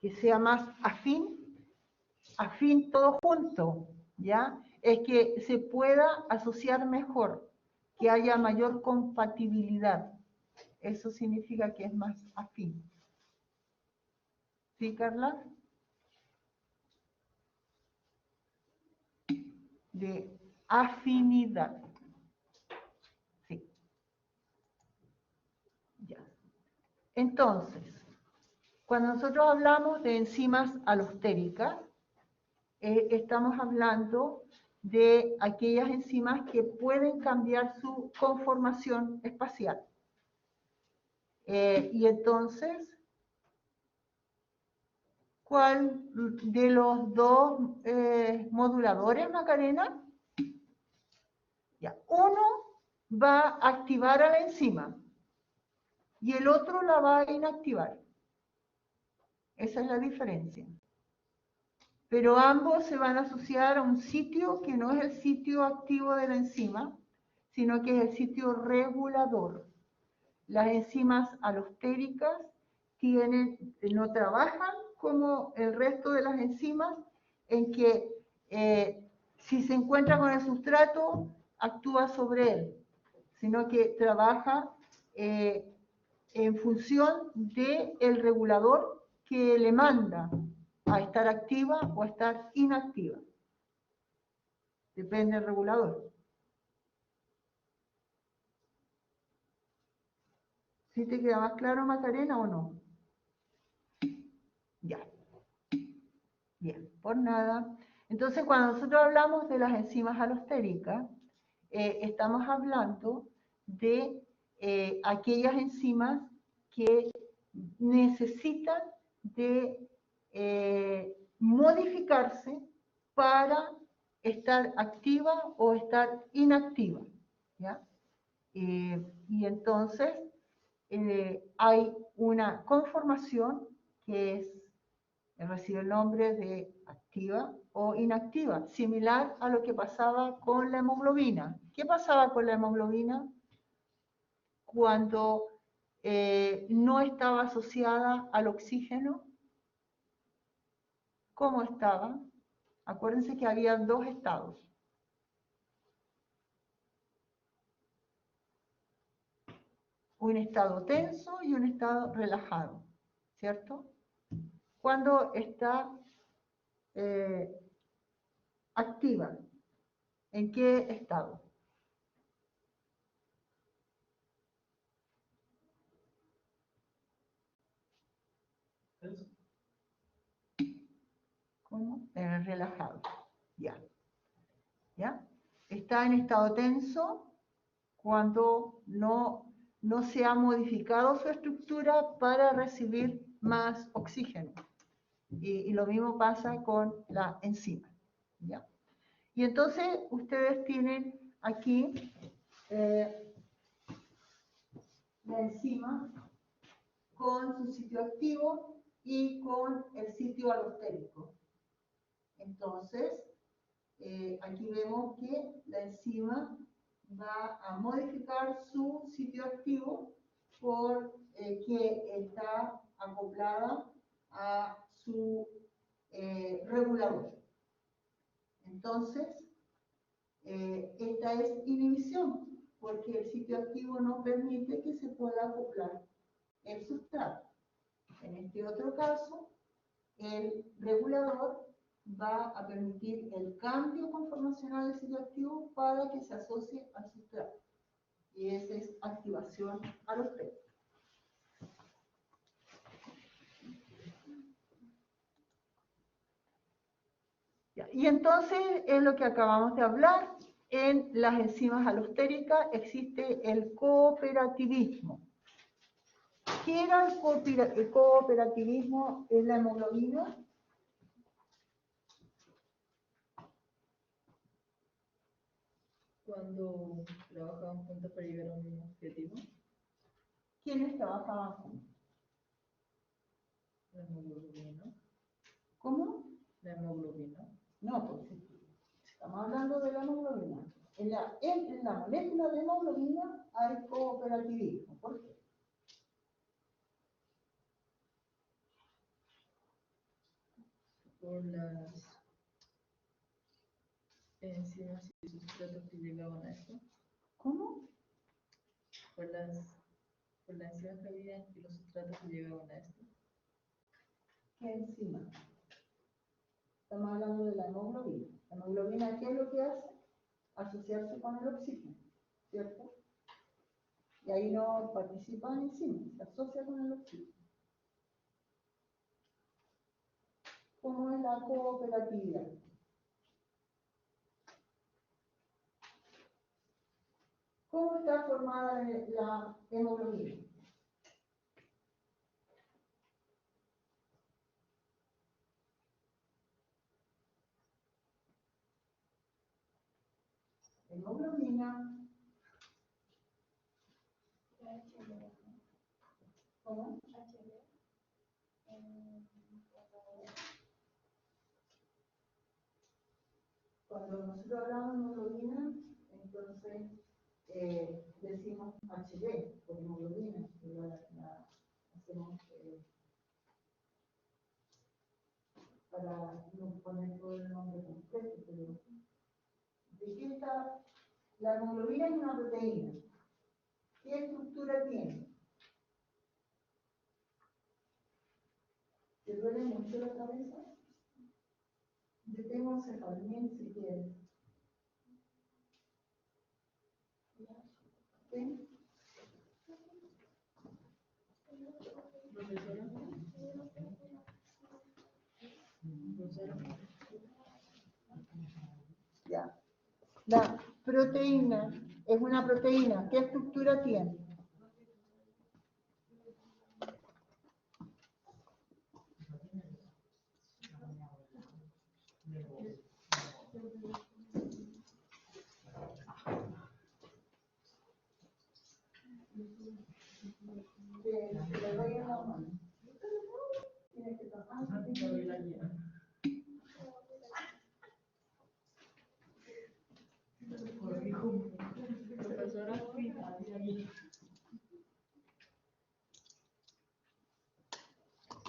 Que sea más afín todo junto, ¿ya? Es que se pueda asociar mejor, que haya mayor compatibilidad. Eso significa que es más afín. ¿Sí, Carla? De afinidad. Sí. Ya. Entonces, cuando nosotros hablamos de enzimas alostéricas, estamos hablando de aquellas enzimas que pueden cambiar su conformación espacial. Y entonces, ¿cuál de los dos moduladores, Macarena? Ya, uno va a activar a la enzima y el otro la va a inactivar. Esa es la diferencia. Pero ambos se van a asociar a un sitio que no es el sitio activo de la enzima, sino que es el sitio regulador. Las enzimas alostéricas no trabajan como el resto de las enzimas, en que si se encuentra con el sustrato, actúa sobre él, sino que trabaja en función del regulador que le manda a estar activa o a estar inactiva. Depende del regulador. ¿Sí te queda más claro, Macarena, o no? Ya. Bien, por nada. Entonces, cuando nosotros hablamos de las enzimas alostéricas, estamos hablando de aquellas enzimas que necesitan de modificarse para estar activa o estar inactiva, ¿ya? Y entonces hay una conformación que recibe el nombre de activa o inactiva, similar a lo que pasaba con la hemoglobina. ¿Qué pasaba con la hemoglobina cuando no estaba asociada al oxígeno? ¿Cómo estaba? Acuérdense que había dos estados. Un estado tenso y un estado relajado, ¿cierto? Cuando está activa, ¿en qué estado? ¿Cómo? Relajado. Ya. ¿Ya? Está en estado tenso cuando no se ha modificado su estructura para recibir más oxígeno. Y lo mismo pasa con la enzima. ¿Ya? Y entonces ustedes tienen aquí la enzima con su sitio activo y con el sitio alostérico. Entonces, aquí vemos que la enzima va a modificar su sitio activo por que está acoplada a su regulador. Entonces, esta es inhibición, porque el sitio activo no permite que se pueda acoplar el sustrato. En este otro caso, el regulador va a permitir el cambio conformacional del sitio activo para que se asocie al sustrato. Y esa es activación alostérica. Y entonces es lo que acabamos de hablar. En las enzimas alostéricas existe el cooperativismo. ¿Qué era el cooperativismo en la hemoglobina? Cuando trabajaban juntos para llegar a un objetivo, ¿Quiénes trabajaban juntos? la hemoglobina. ¿Cómo? La hemoglobina. No, pues estamos hablando de la hemoglobina. En la molécula de hemoglobina hay cooperativismo. ¿Por qué? Por las enzimas y sustratos que llegaban a esto. ¿Cómo? Por las enzimas que habían y los sustratos que llegaban a esto. ¿Qué enzima? Estamos hablando de la hemoglobina. La hemoglobina, ¿qué es lo que hace? Asociarse con el oxígeno, ¿cierto? Y ahí no participan enzimas, se asocia con el oxígeno. ¿Cómo es la cooperatividad? ¿Cómo está formada la hemoglobina? Hemoglobina. ¿Cómo? Cuando nosotros hablamos de hemoglobina, entonces decimos HB por hemoglobina, que hacemos para no poner todo el nombre completo, pero ¿de qué está? La hemoglobina es una proteína. ¿Qué estructura tiene? ¿Te duele mucho la cabeza? Yo tengo cefalén si quieres. ¿Sí? Ya. La proteína es una proteína. ¿Qué estructura tiene? Le doy en la mano. Tienes que tomar. Profesora,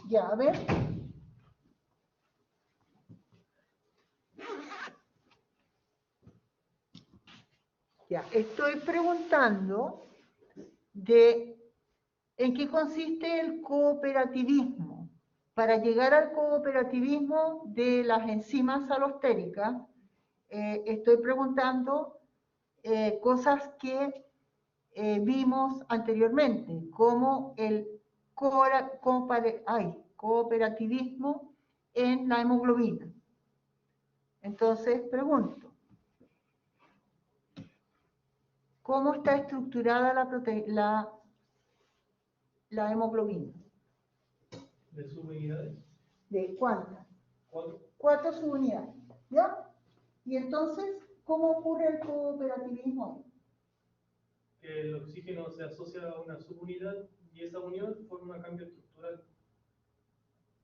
Ya, a ver. Ya, estoy preguntando en qué consiste el cooperativismo. Para llegar al cooperativismo de las enzimas alostéricas, estoy preguntando cosas que vimos anteriormente, como el cooperativismo en la hemoglobina. Entonces, pregunto, ¿cómo está estructurada la hemoglobina? ¿De subunidades? ¿De cuántas? 4. 4 subunidades, ¿ya? Y entonces, ¿cómo ocurre el cooperativismo? Que el oxígeno se asocia a una subunidad y esa unión forma un cambio estructural.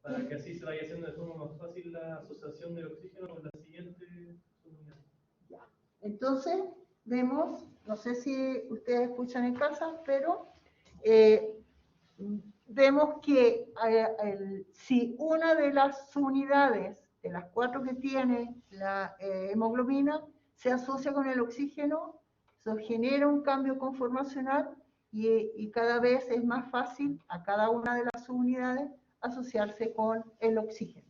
Para que así se vaya haciendo de forma más fácil la asociación del oxígeno con la siguiente subunidad. Ya. Entonces, vemos, no sé si ustedes escuchan en casa, pero vemos que si una de las unidades, de las 4 que tiene la hemoglobina, se asocia con el oxígeno, eso genera un cambio conformacional y cada vez es más fácil a cada una de las unidades asociarse con el oxígeno.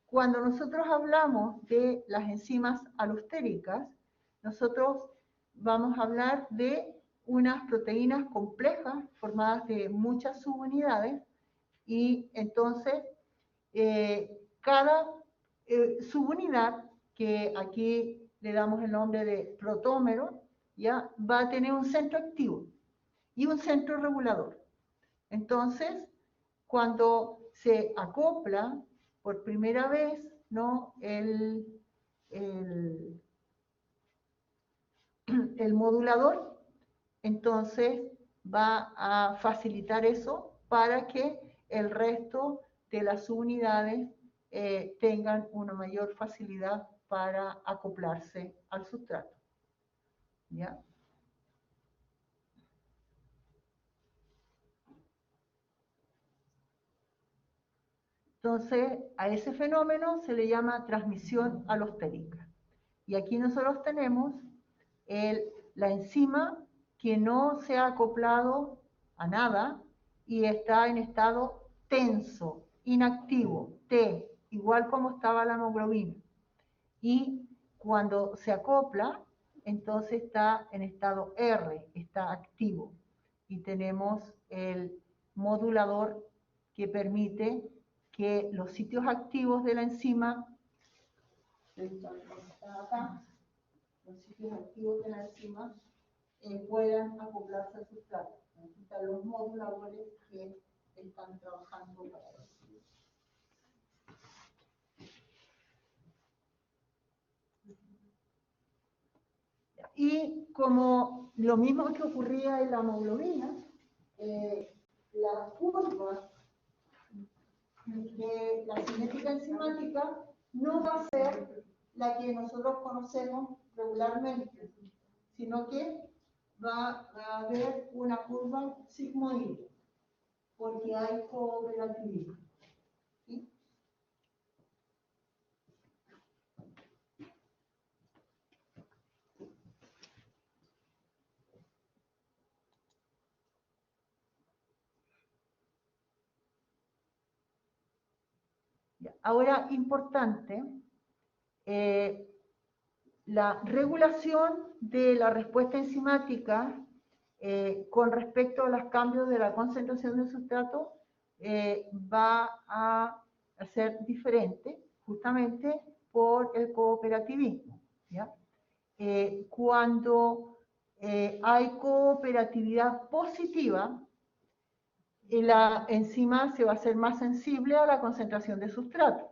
Cuando nosotros hablamos de las enzimas alostéricas, nosotros vamos a hablar de unas proteínas complejas formadas de muchas subunidades y entonces cada subunidad, que aquí le damos el nombre de protómero, ya va a tener un centro activo y un centro regulador. Entonces, cuando se acopla por primera vez, ¿no?, el modulador, entonces va a facilitar eso para que el resto de las subunidades tengan una mayor facilidad para acoplarse al sustrato. ¿Ya? Entonces, a ese fenómeno se le llama transmisión alostérica. Y aquí nosotros tenemos la enzima que no se ha acoplado a nada y está en estado tenso, inactivo, T, igual como estaba la hemoglobina. Y cuando se acopla, entonces está en estado R, está activo. Y tenemos el modulador que permite que los sitios activos de la enzima, acá, los sitios activos de la enzima, puedan acoplarse al sustrato. Aquí están los moduladores que están trabajando para eso. Y como lo mismo que ocurría en la hemoglobina, la curva de la cinética enzimática no va a ser la que nosotros conocemos regularmente, sino que va a haber una curva sigmoide, porque hay cooperativismo. ¿Sí? Ahora, importante, la regulación de la respuesta enzimática con respecto a los cambios de la concentración del sustrato va a ser diferente justamente por el cooperativismo. ¿Ya? Cuando hay cooperatividad positiva, la enzima se va a hacer más sensible a la concentración de sustrato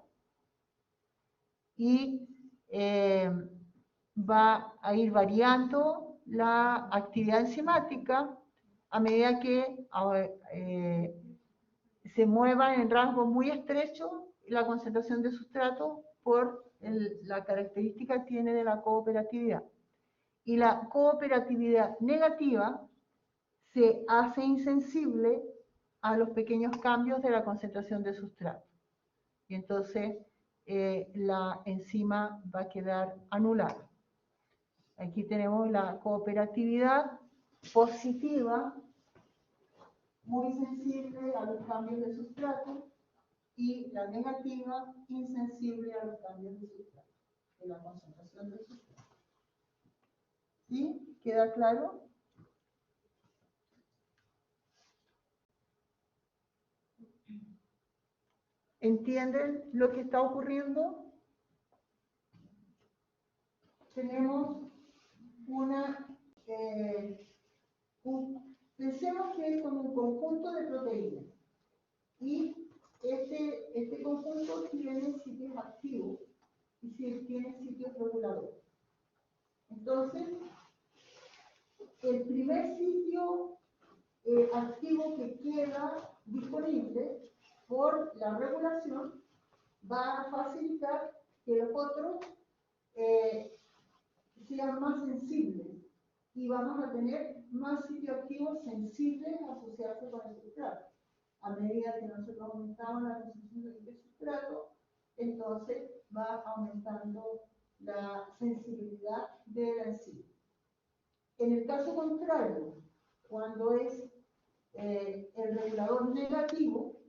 y va a ir variando la actividad enzimática a medida que se mueva en rangos muy estrechos la concentración de sustrato por la característica que tiene de la cooperatividad. Y la cooperatividad negativa se hace insensible a los pequeños cambios de la concentración de sustrato. Y entonces la enzima va a quedar anulada. Aquí tenemos la cooperatividad positiva, muy sensible a los cambios de sustrato, y la negativa, insensible a los cambios de sustrato, de la concentración de sustrato. ¿Sí? ¿Queda claro? ¿Entienden lo que está ocurriendo? Tenemos pensemos que es como un conjunto de proteínas y este conjunto tiene sitios activos y tiene sitios reguladores. Entonces, el primer sitio activo que queda disponible por la regulación va a facilitar que los otros sean más sensibles y vamos a tener más sitios activos sensibles a asociarse con el sustrato. A medida que nosotros aumentamos la concentración del sustrato, entonces va aumentando la sensibilidad de la enzima. En el caso contrario, cuando es el regulador negativo,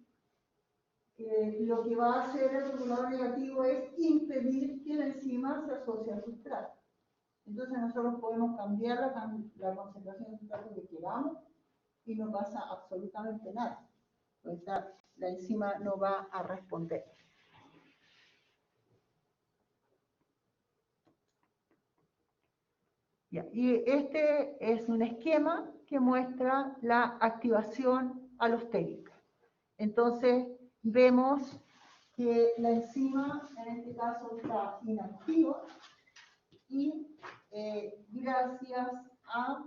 lo que va a hacer el regulador negativo es impedir que la enzima se asocie al sustrato. Entonces nosotros podemos cambiar la concentración de sustrato que queramos y no pasa absolutamente nada. Pues la enzima no va a responder. Ya, y este es un esquema que muestra la activación alostérica. Entonces vemos que la enzima en este caso está inactiva y gracias a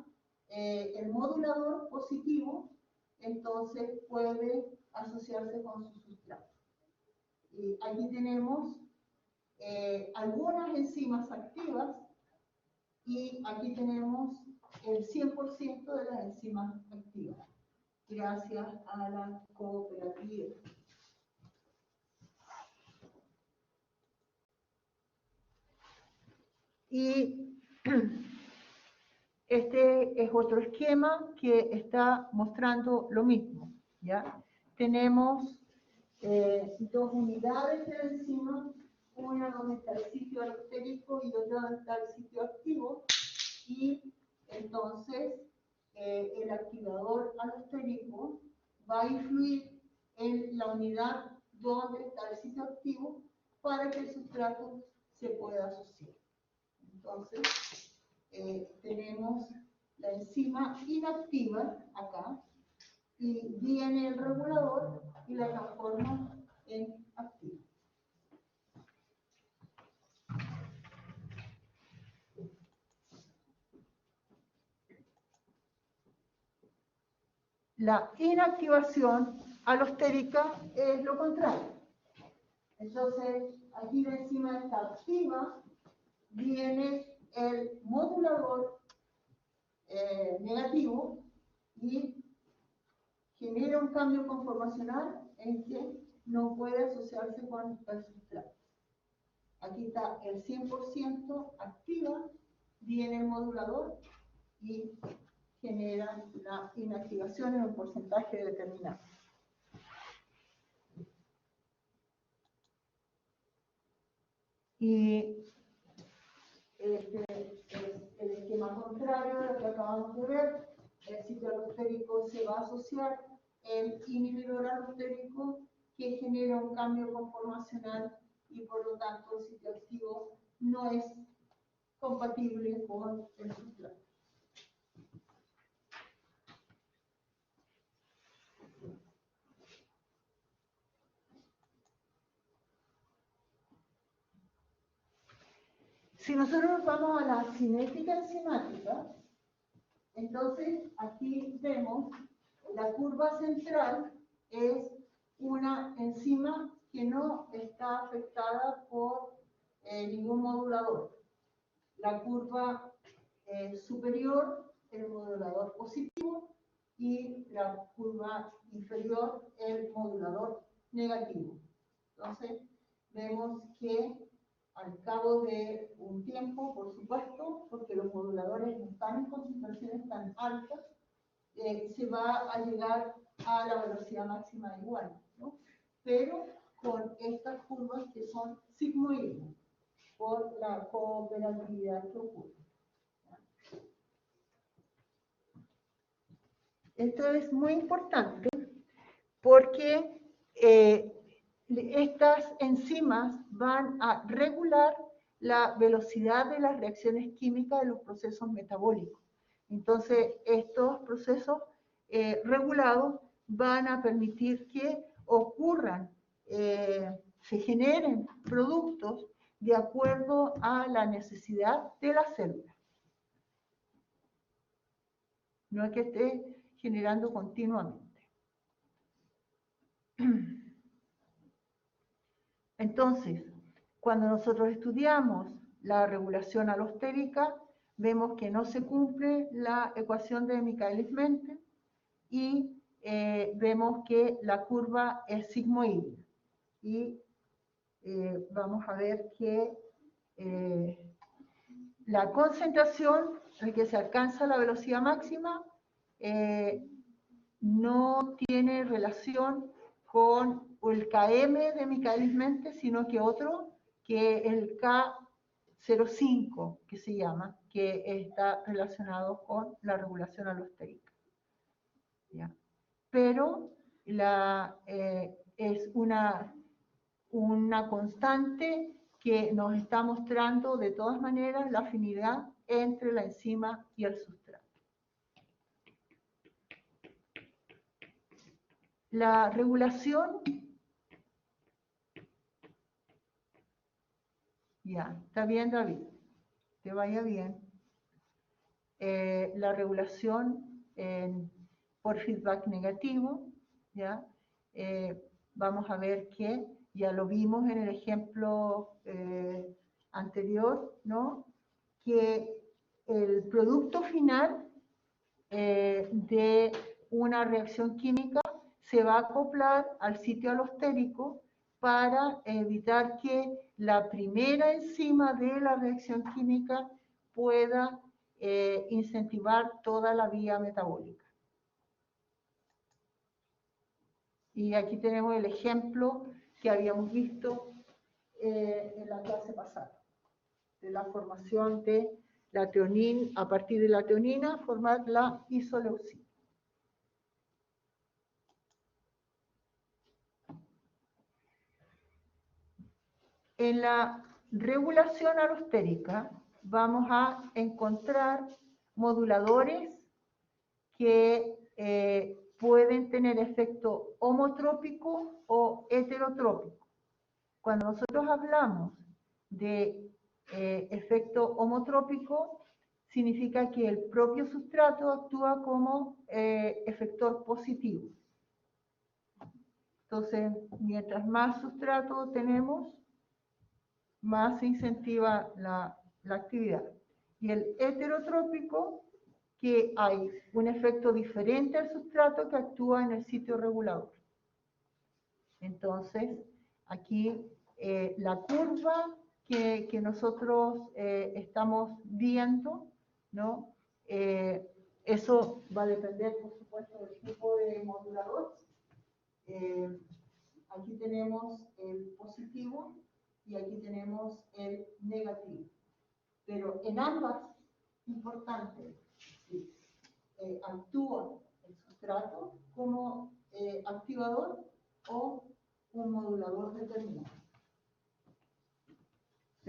el modulador positivo, entonces puede asociarse con su sustrato. Y aquí tenemos algunas enzimas activas y aquí tenemos el 100% de las enzimas activas, gracias a la cooperatividad. Y este es otro esquema que está mostrando lo mismo, ¿ya? Tenemos dos unidades de la enzima, una donde está el sitio alostérico y otra donde está el sitio activo, y entonces el activador alostérico va a influir en la unidad donde está el sitio activo para que el sustrato se pueda asociar. Entonces, tenemos la enzima inactiva acá, y viene el regulador y la transforma en activa. La inactivación alostérica es lo contrario. Entonces, aquí la enzima está activa, viene el modulador negativo y genera un cambio conformacional en que no puede asociarse con el sustrato. Aquí está el 100% activa, viene el modulador y genera la inactivación en un porcentaje determinado. Y este es el esquema contrario de lo que acabamos de ver. El sitio alostérico se va a asociar el inhibidor alostérico que genera un cambio conformacional y por lo tanto el sitio activo no es compatible con el sustrato. Si nosotros nos vamos a la cinética enzimática, entonces aquí vemos la curva central es una enzima que no está afectada por ningún modulador. La curva superior, el modulador positivo, y la curva inferior, el modulador negativo. Entonces, vemos que al cabo de un tiempo, por supuesto, porque los moduladores no están en concentraciones tan altas, se va a llegar a la velocidad máxima igual, ¿no? Pero con estas curvas que son sigmoidales por la cooperatividad que ocurre. Esto es muy importante porque estas enzimas van a regular la velocidad de las reacciones químicas de los procesos metabólicos. Entonces, estos procesos regulados van a permitir que ocurran, se generen productos de acuerdo a la necesidad de la célula. No es que esté generando continuamente. Entonces, cuando nosotros estudiamos la regulación alostérica, vemos que no se cumple la ecuación de Michaelis-Menten y vemos que la curva es sigmoidal. Y vamos a ver que la concentración en que se alcanza la velocidad máxima no tiene relación con el Km de Michaelis-Menten, sino que otro, que el K05, que se llama, que está relacionado con la regulación alostérica. ¿Ya? Pero es una constante que nos está mostrando de todas maneras la afinidad entre la enzima y el sustrato. La regulación, ya, ¿está bien, David? Que vaya bien. La regulación por feedback negativo, ¿ya? Vamos a ver que ya lo vimos en el ejemplo anterior, ¿no? Que el producto final de una reacción química se va a acoplar al sitio alostérico para evitar que la primera enzima de la reacción química pueda incentivar toda la vía metabólica. Y aquí tenemos el ejemplo que habíamos visto en la clase pasada, de la formación de la teonina, a partir de la teonina, formar la isoleucina. En la regulación alostérica vamos a encontrar moduladores que pueden tener efecto homotrópico o heterotrópico. Cuando nosotros hablamos de efecto homotrópico, significa que el propio sustrato actúa como efector positivo. Entonces, mientras más sustrato tenemos, más se incentiva la actividad. Y el heterotrópico, que hay un efecto diferente al sustrato que actúa en el sitio regulador. Entonces, aquí la curva que nosotros estamos viendo, ¿no? Eso va a depender, por supuesto, del tipo de modulador. Aquí tenemos el positivo y aquí tenemos el negativo. Pero en ambas, importante, ¿sí? Actúa el sustrato como activador o un modulador determinado.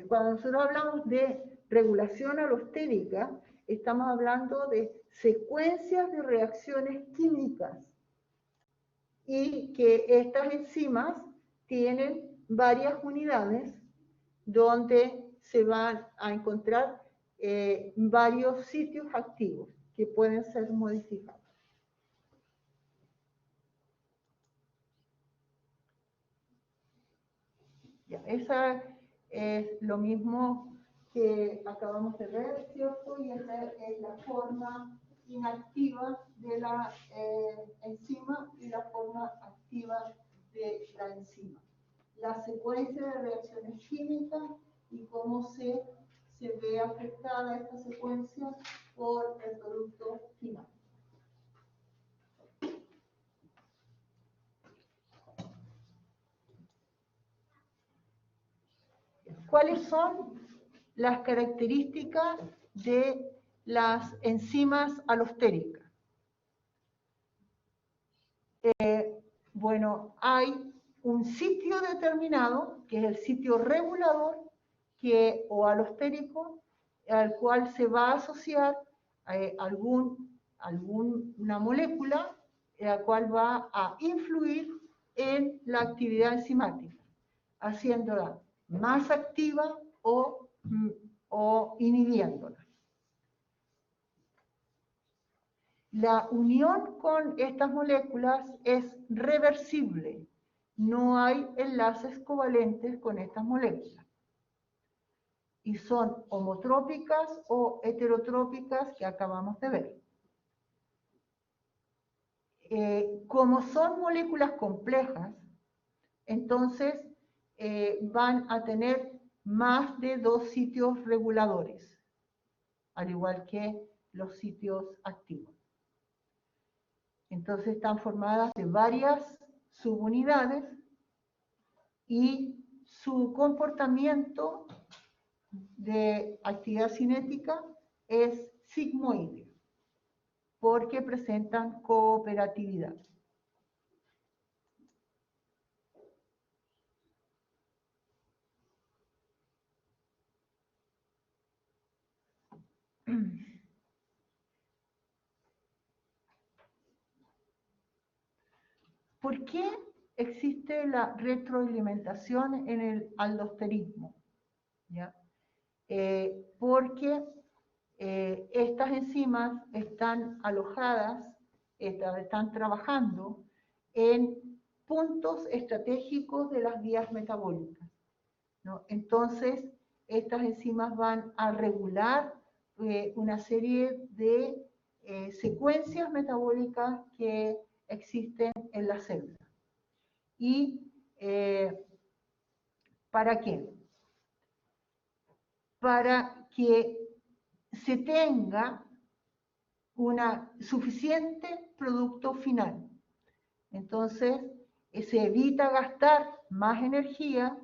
Cuando nosotros hablamos de regulación alostérica, estamos hablando de secuencias de reacciones químicas y que estas enzimas tienen varias unidades donde se van a encontrar varios sitios activos que pueden ser modificados. Ya, esa es lo mismo que acabamos de ver, ¿cierto? Y esa es la forma inactiva de la enzima y la forma activa de la enzima. La secuencia de reacciones químicas y cómo se ve afectada esta secuencia por el producto final. ¿Cuáles son las características de las enzimas alostéricas? Bueno, hay un sitio determinado, que es el sitio regulador o alostérico, al cual se va a asociar alguna molécula, la cual va a influir en la actividad enzimática, haciéndola más activa o inhibiéndola. La unión con estas moléculas es reversible. No hay enlaces covalentes con estas moléculas. y son homotrópicas o heterotrópicas que acabamos de ver. Como son moléculas complejas, entonces van a tener más de 2 sitios reguladores, al igual que los sitios activos. Entonces están formadas de varias subunidades y su comportamiento de actividad cinética es sigmoideo, porque presentan cooperatividad. ¿Por qué existe la retroalimentación en el aldosterismo? ¿Ya? Porque estas enzimas están alojadas, están trabajando en puntos estratégicos de las vías metabólicas, ¿no? Entonces, estas enzimas van a regular una serie de secuencias metabólicas que existen en la célula. ¿Y para qué? Para que se tenga una suficiente producto final. Entonces, se evita gastar más energía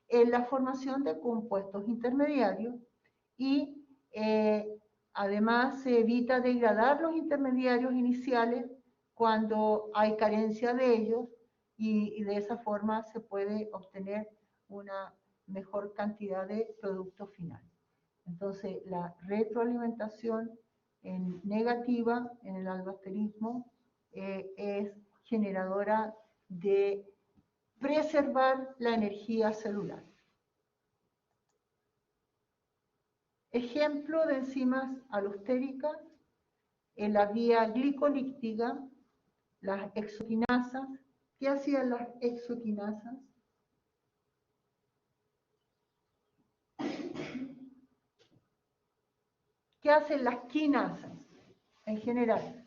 en la formación de compuestos intermediarios y además se evita degradar los intermediarios iniciales cuando hay carencia de ellos y de esa forma se puede obtener una mejor cantidad de producto final. Entonces, la retroalimentación negativa en el aldosterismo es generadora de preservar la energía celular. Ejemplo de enzimas alostéricas en la vía glicolítica, las exoquinasas. ¿Qué hacían las exoquinasas? ¿Qué hacen las quinasas en general?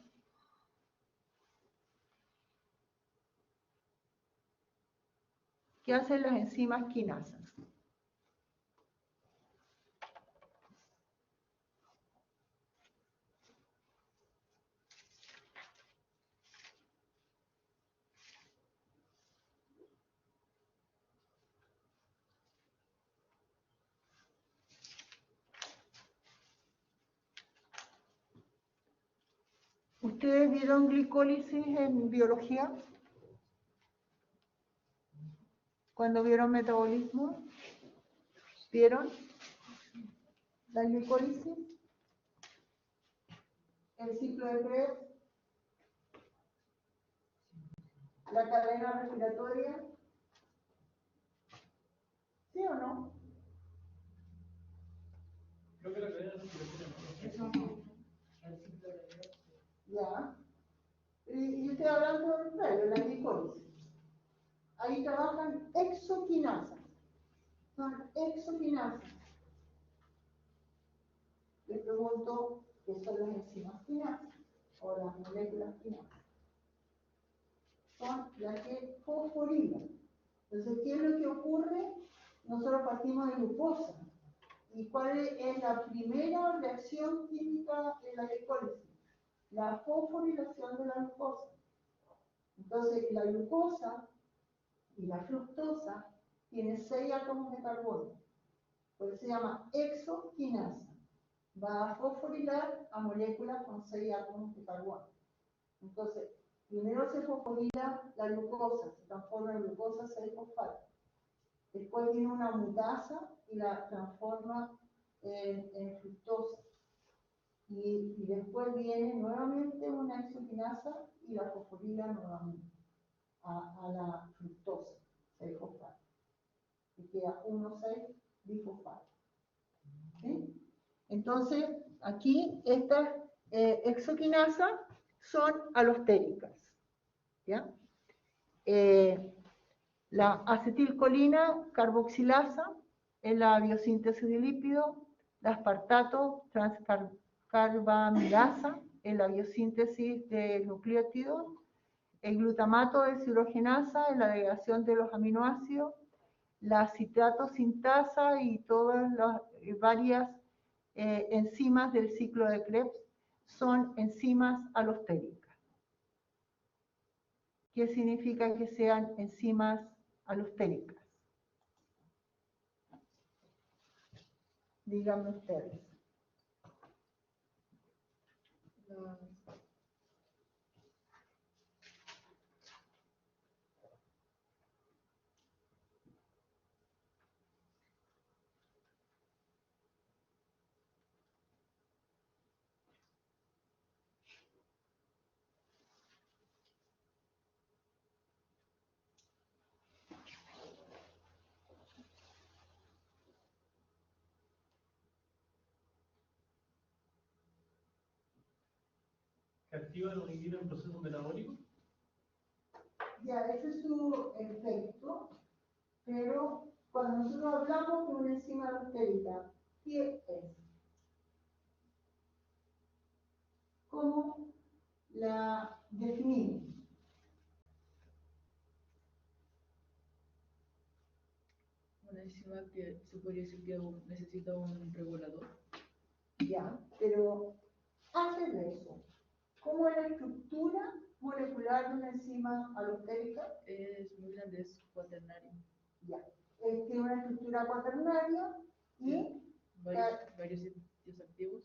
¿Qué hacen las enzimas quinasas? ¿Ustedes vieron glicólisis en biología? Cuando vieron metabolismo, ¿vieron la glicólisis? El ciclo de Krebs, la cadena respiratoria, ¿sí o no? Creo que la cadena respiratoria no. Ya. Y estoy hablando de la glicólisis. Ahí trabajan exoquinasas. Son exoquinasas. Les pregunto qué son las enzimas quinasas o las moléculas quinasas. Son las que fosforilan. Entonces, ¿qué es lo que ocurre? Nosotros partimos de glucosa. ¿Y cuál es la primera reacción química en la glicólisis? La fosforilación de la glucosa. Entonces, la glucosa y la fructosa tienen 6 átomos de carbono. Por eso se llama exoquinasa. Va a fosforilar a moléculas con 6 átomos de carbono. Entonces, primero se fosforila la glucosa, se transforma en glucosa 6-fosfato. Después viene una mutasa y la transforma en fructosa. Y después viene nuevamente una exoquinasa y la fosforila nuevamente a la fructosa 6-fosfato. Y queda 1,6-difosfato. ¿Sí? Entonces, aquí estas exoquinasas son alostéricas. ¿Ya? La acetilcolina carboxilasa en la biosíntesis de lípidos, la aspartato transcarbamilasa en la biosíntesis de nucleótidos, el glutamato de deshidrogenasa en la degradación de los aminoácidos, la citrato sintasa y todas las varias enzimas del ciclo de Krebs son enzimas alostéricas. ¿Qué significa que sean enzimas alostéricas? Díganme ustedes. ¿Que activan o inhiben procesos metabólicos? Ya, ese es su efecto, pero cuando nosotros hablamos de una enzima alostérica, ¿qué es? ¿Cómo la definimos? Una enzima que se podría decir que necesita un regulador. Ya, pero antes de eso, ¿cómo es la estructura molecular de una enzima alostérica? Es muy grande, es cuaternario. Ya, tiene una estructura cuaternaria y Varios sitios activos.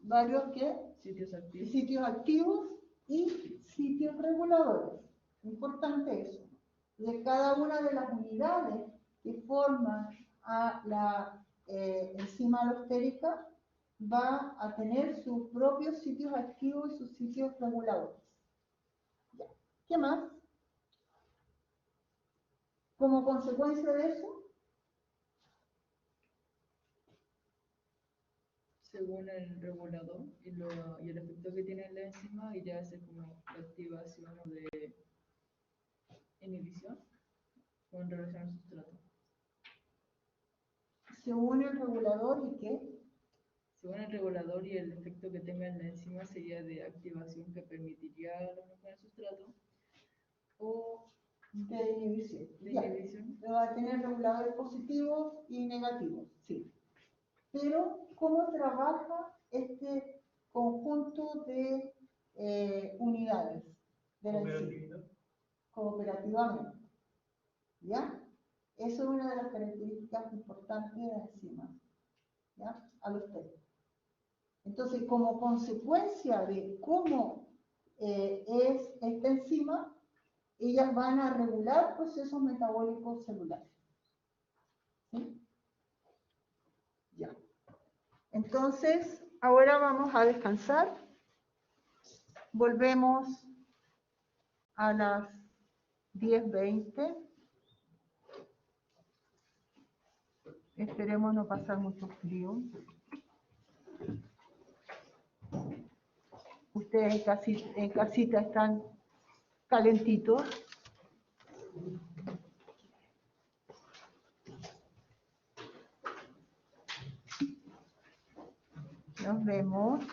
varios ¿qué? Sitios activos. Sitios activos y sitios reguladores. Importante eso. De cada una de las unidades que forman a la enzima alostérica va a tener sus propios sitios activos y sus sitios reguladores. Ya. ¿Qué más? Como consecuencia de eso, según el regulador y el efecto que tiene la enzima, y ya hace como la activación o de inhibición con relación al sustrato. según el regulador y qué, Según el regulador y el efecto que tenga en la enzima sería de activación que permitiría la unión con el sustrato o de inhibición. de Ya. inhibición. Va a tener reguladores positivos y negativos, sí. Pero, ¿cómo trabaja este conjunto de unidades de la enzima? Cooperativamente. ¿Ya? Eso es una de las características importantes de la enzima. ¿Ya? A los tres. Entonces, como consecuencia de cómo es esta enzima, ellas van a regular procesos metabólicos celulares. ¿Sí? Ya. Entonces, ahora vamos a descansar. Volvemos a las 10:20. Esperemos no pasar mucho frío. Ustedes en casita están calentitos. Nos vemos.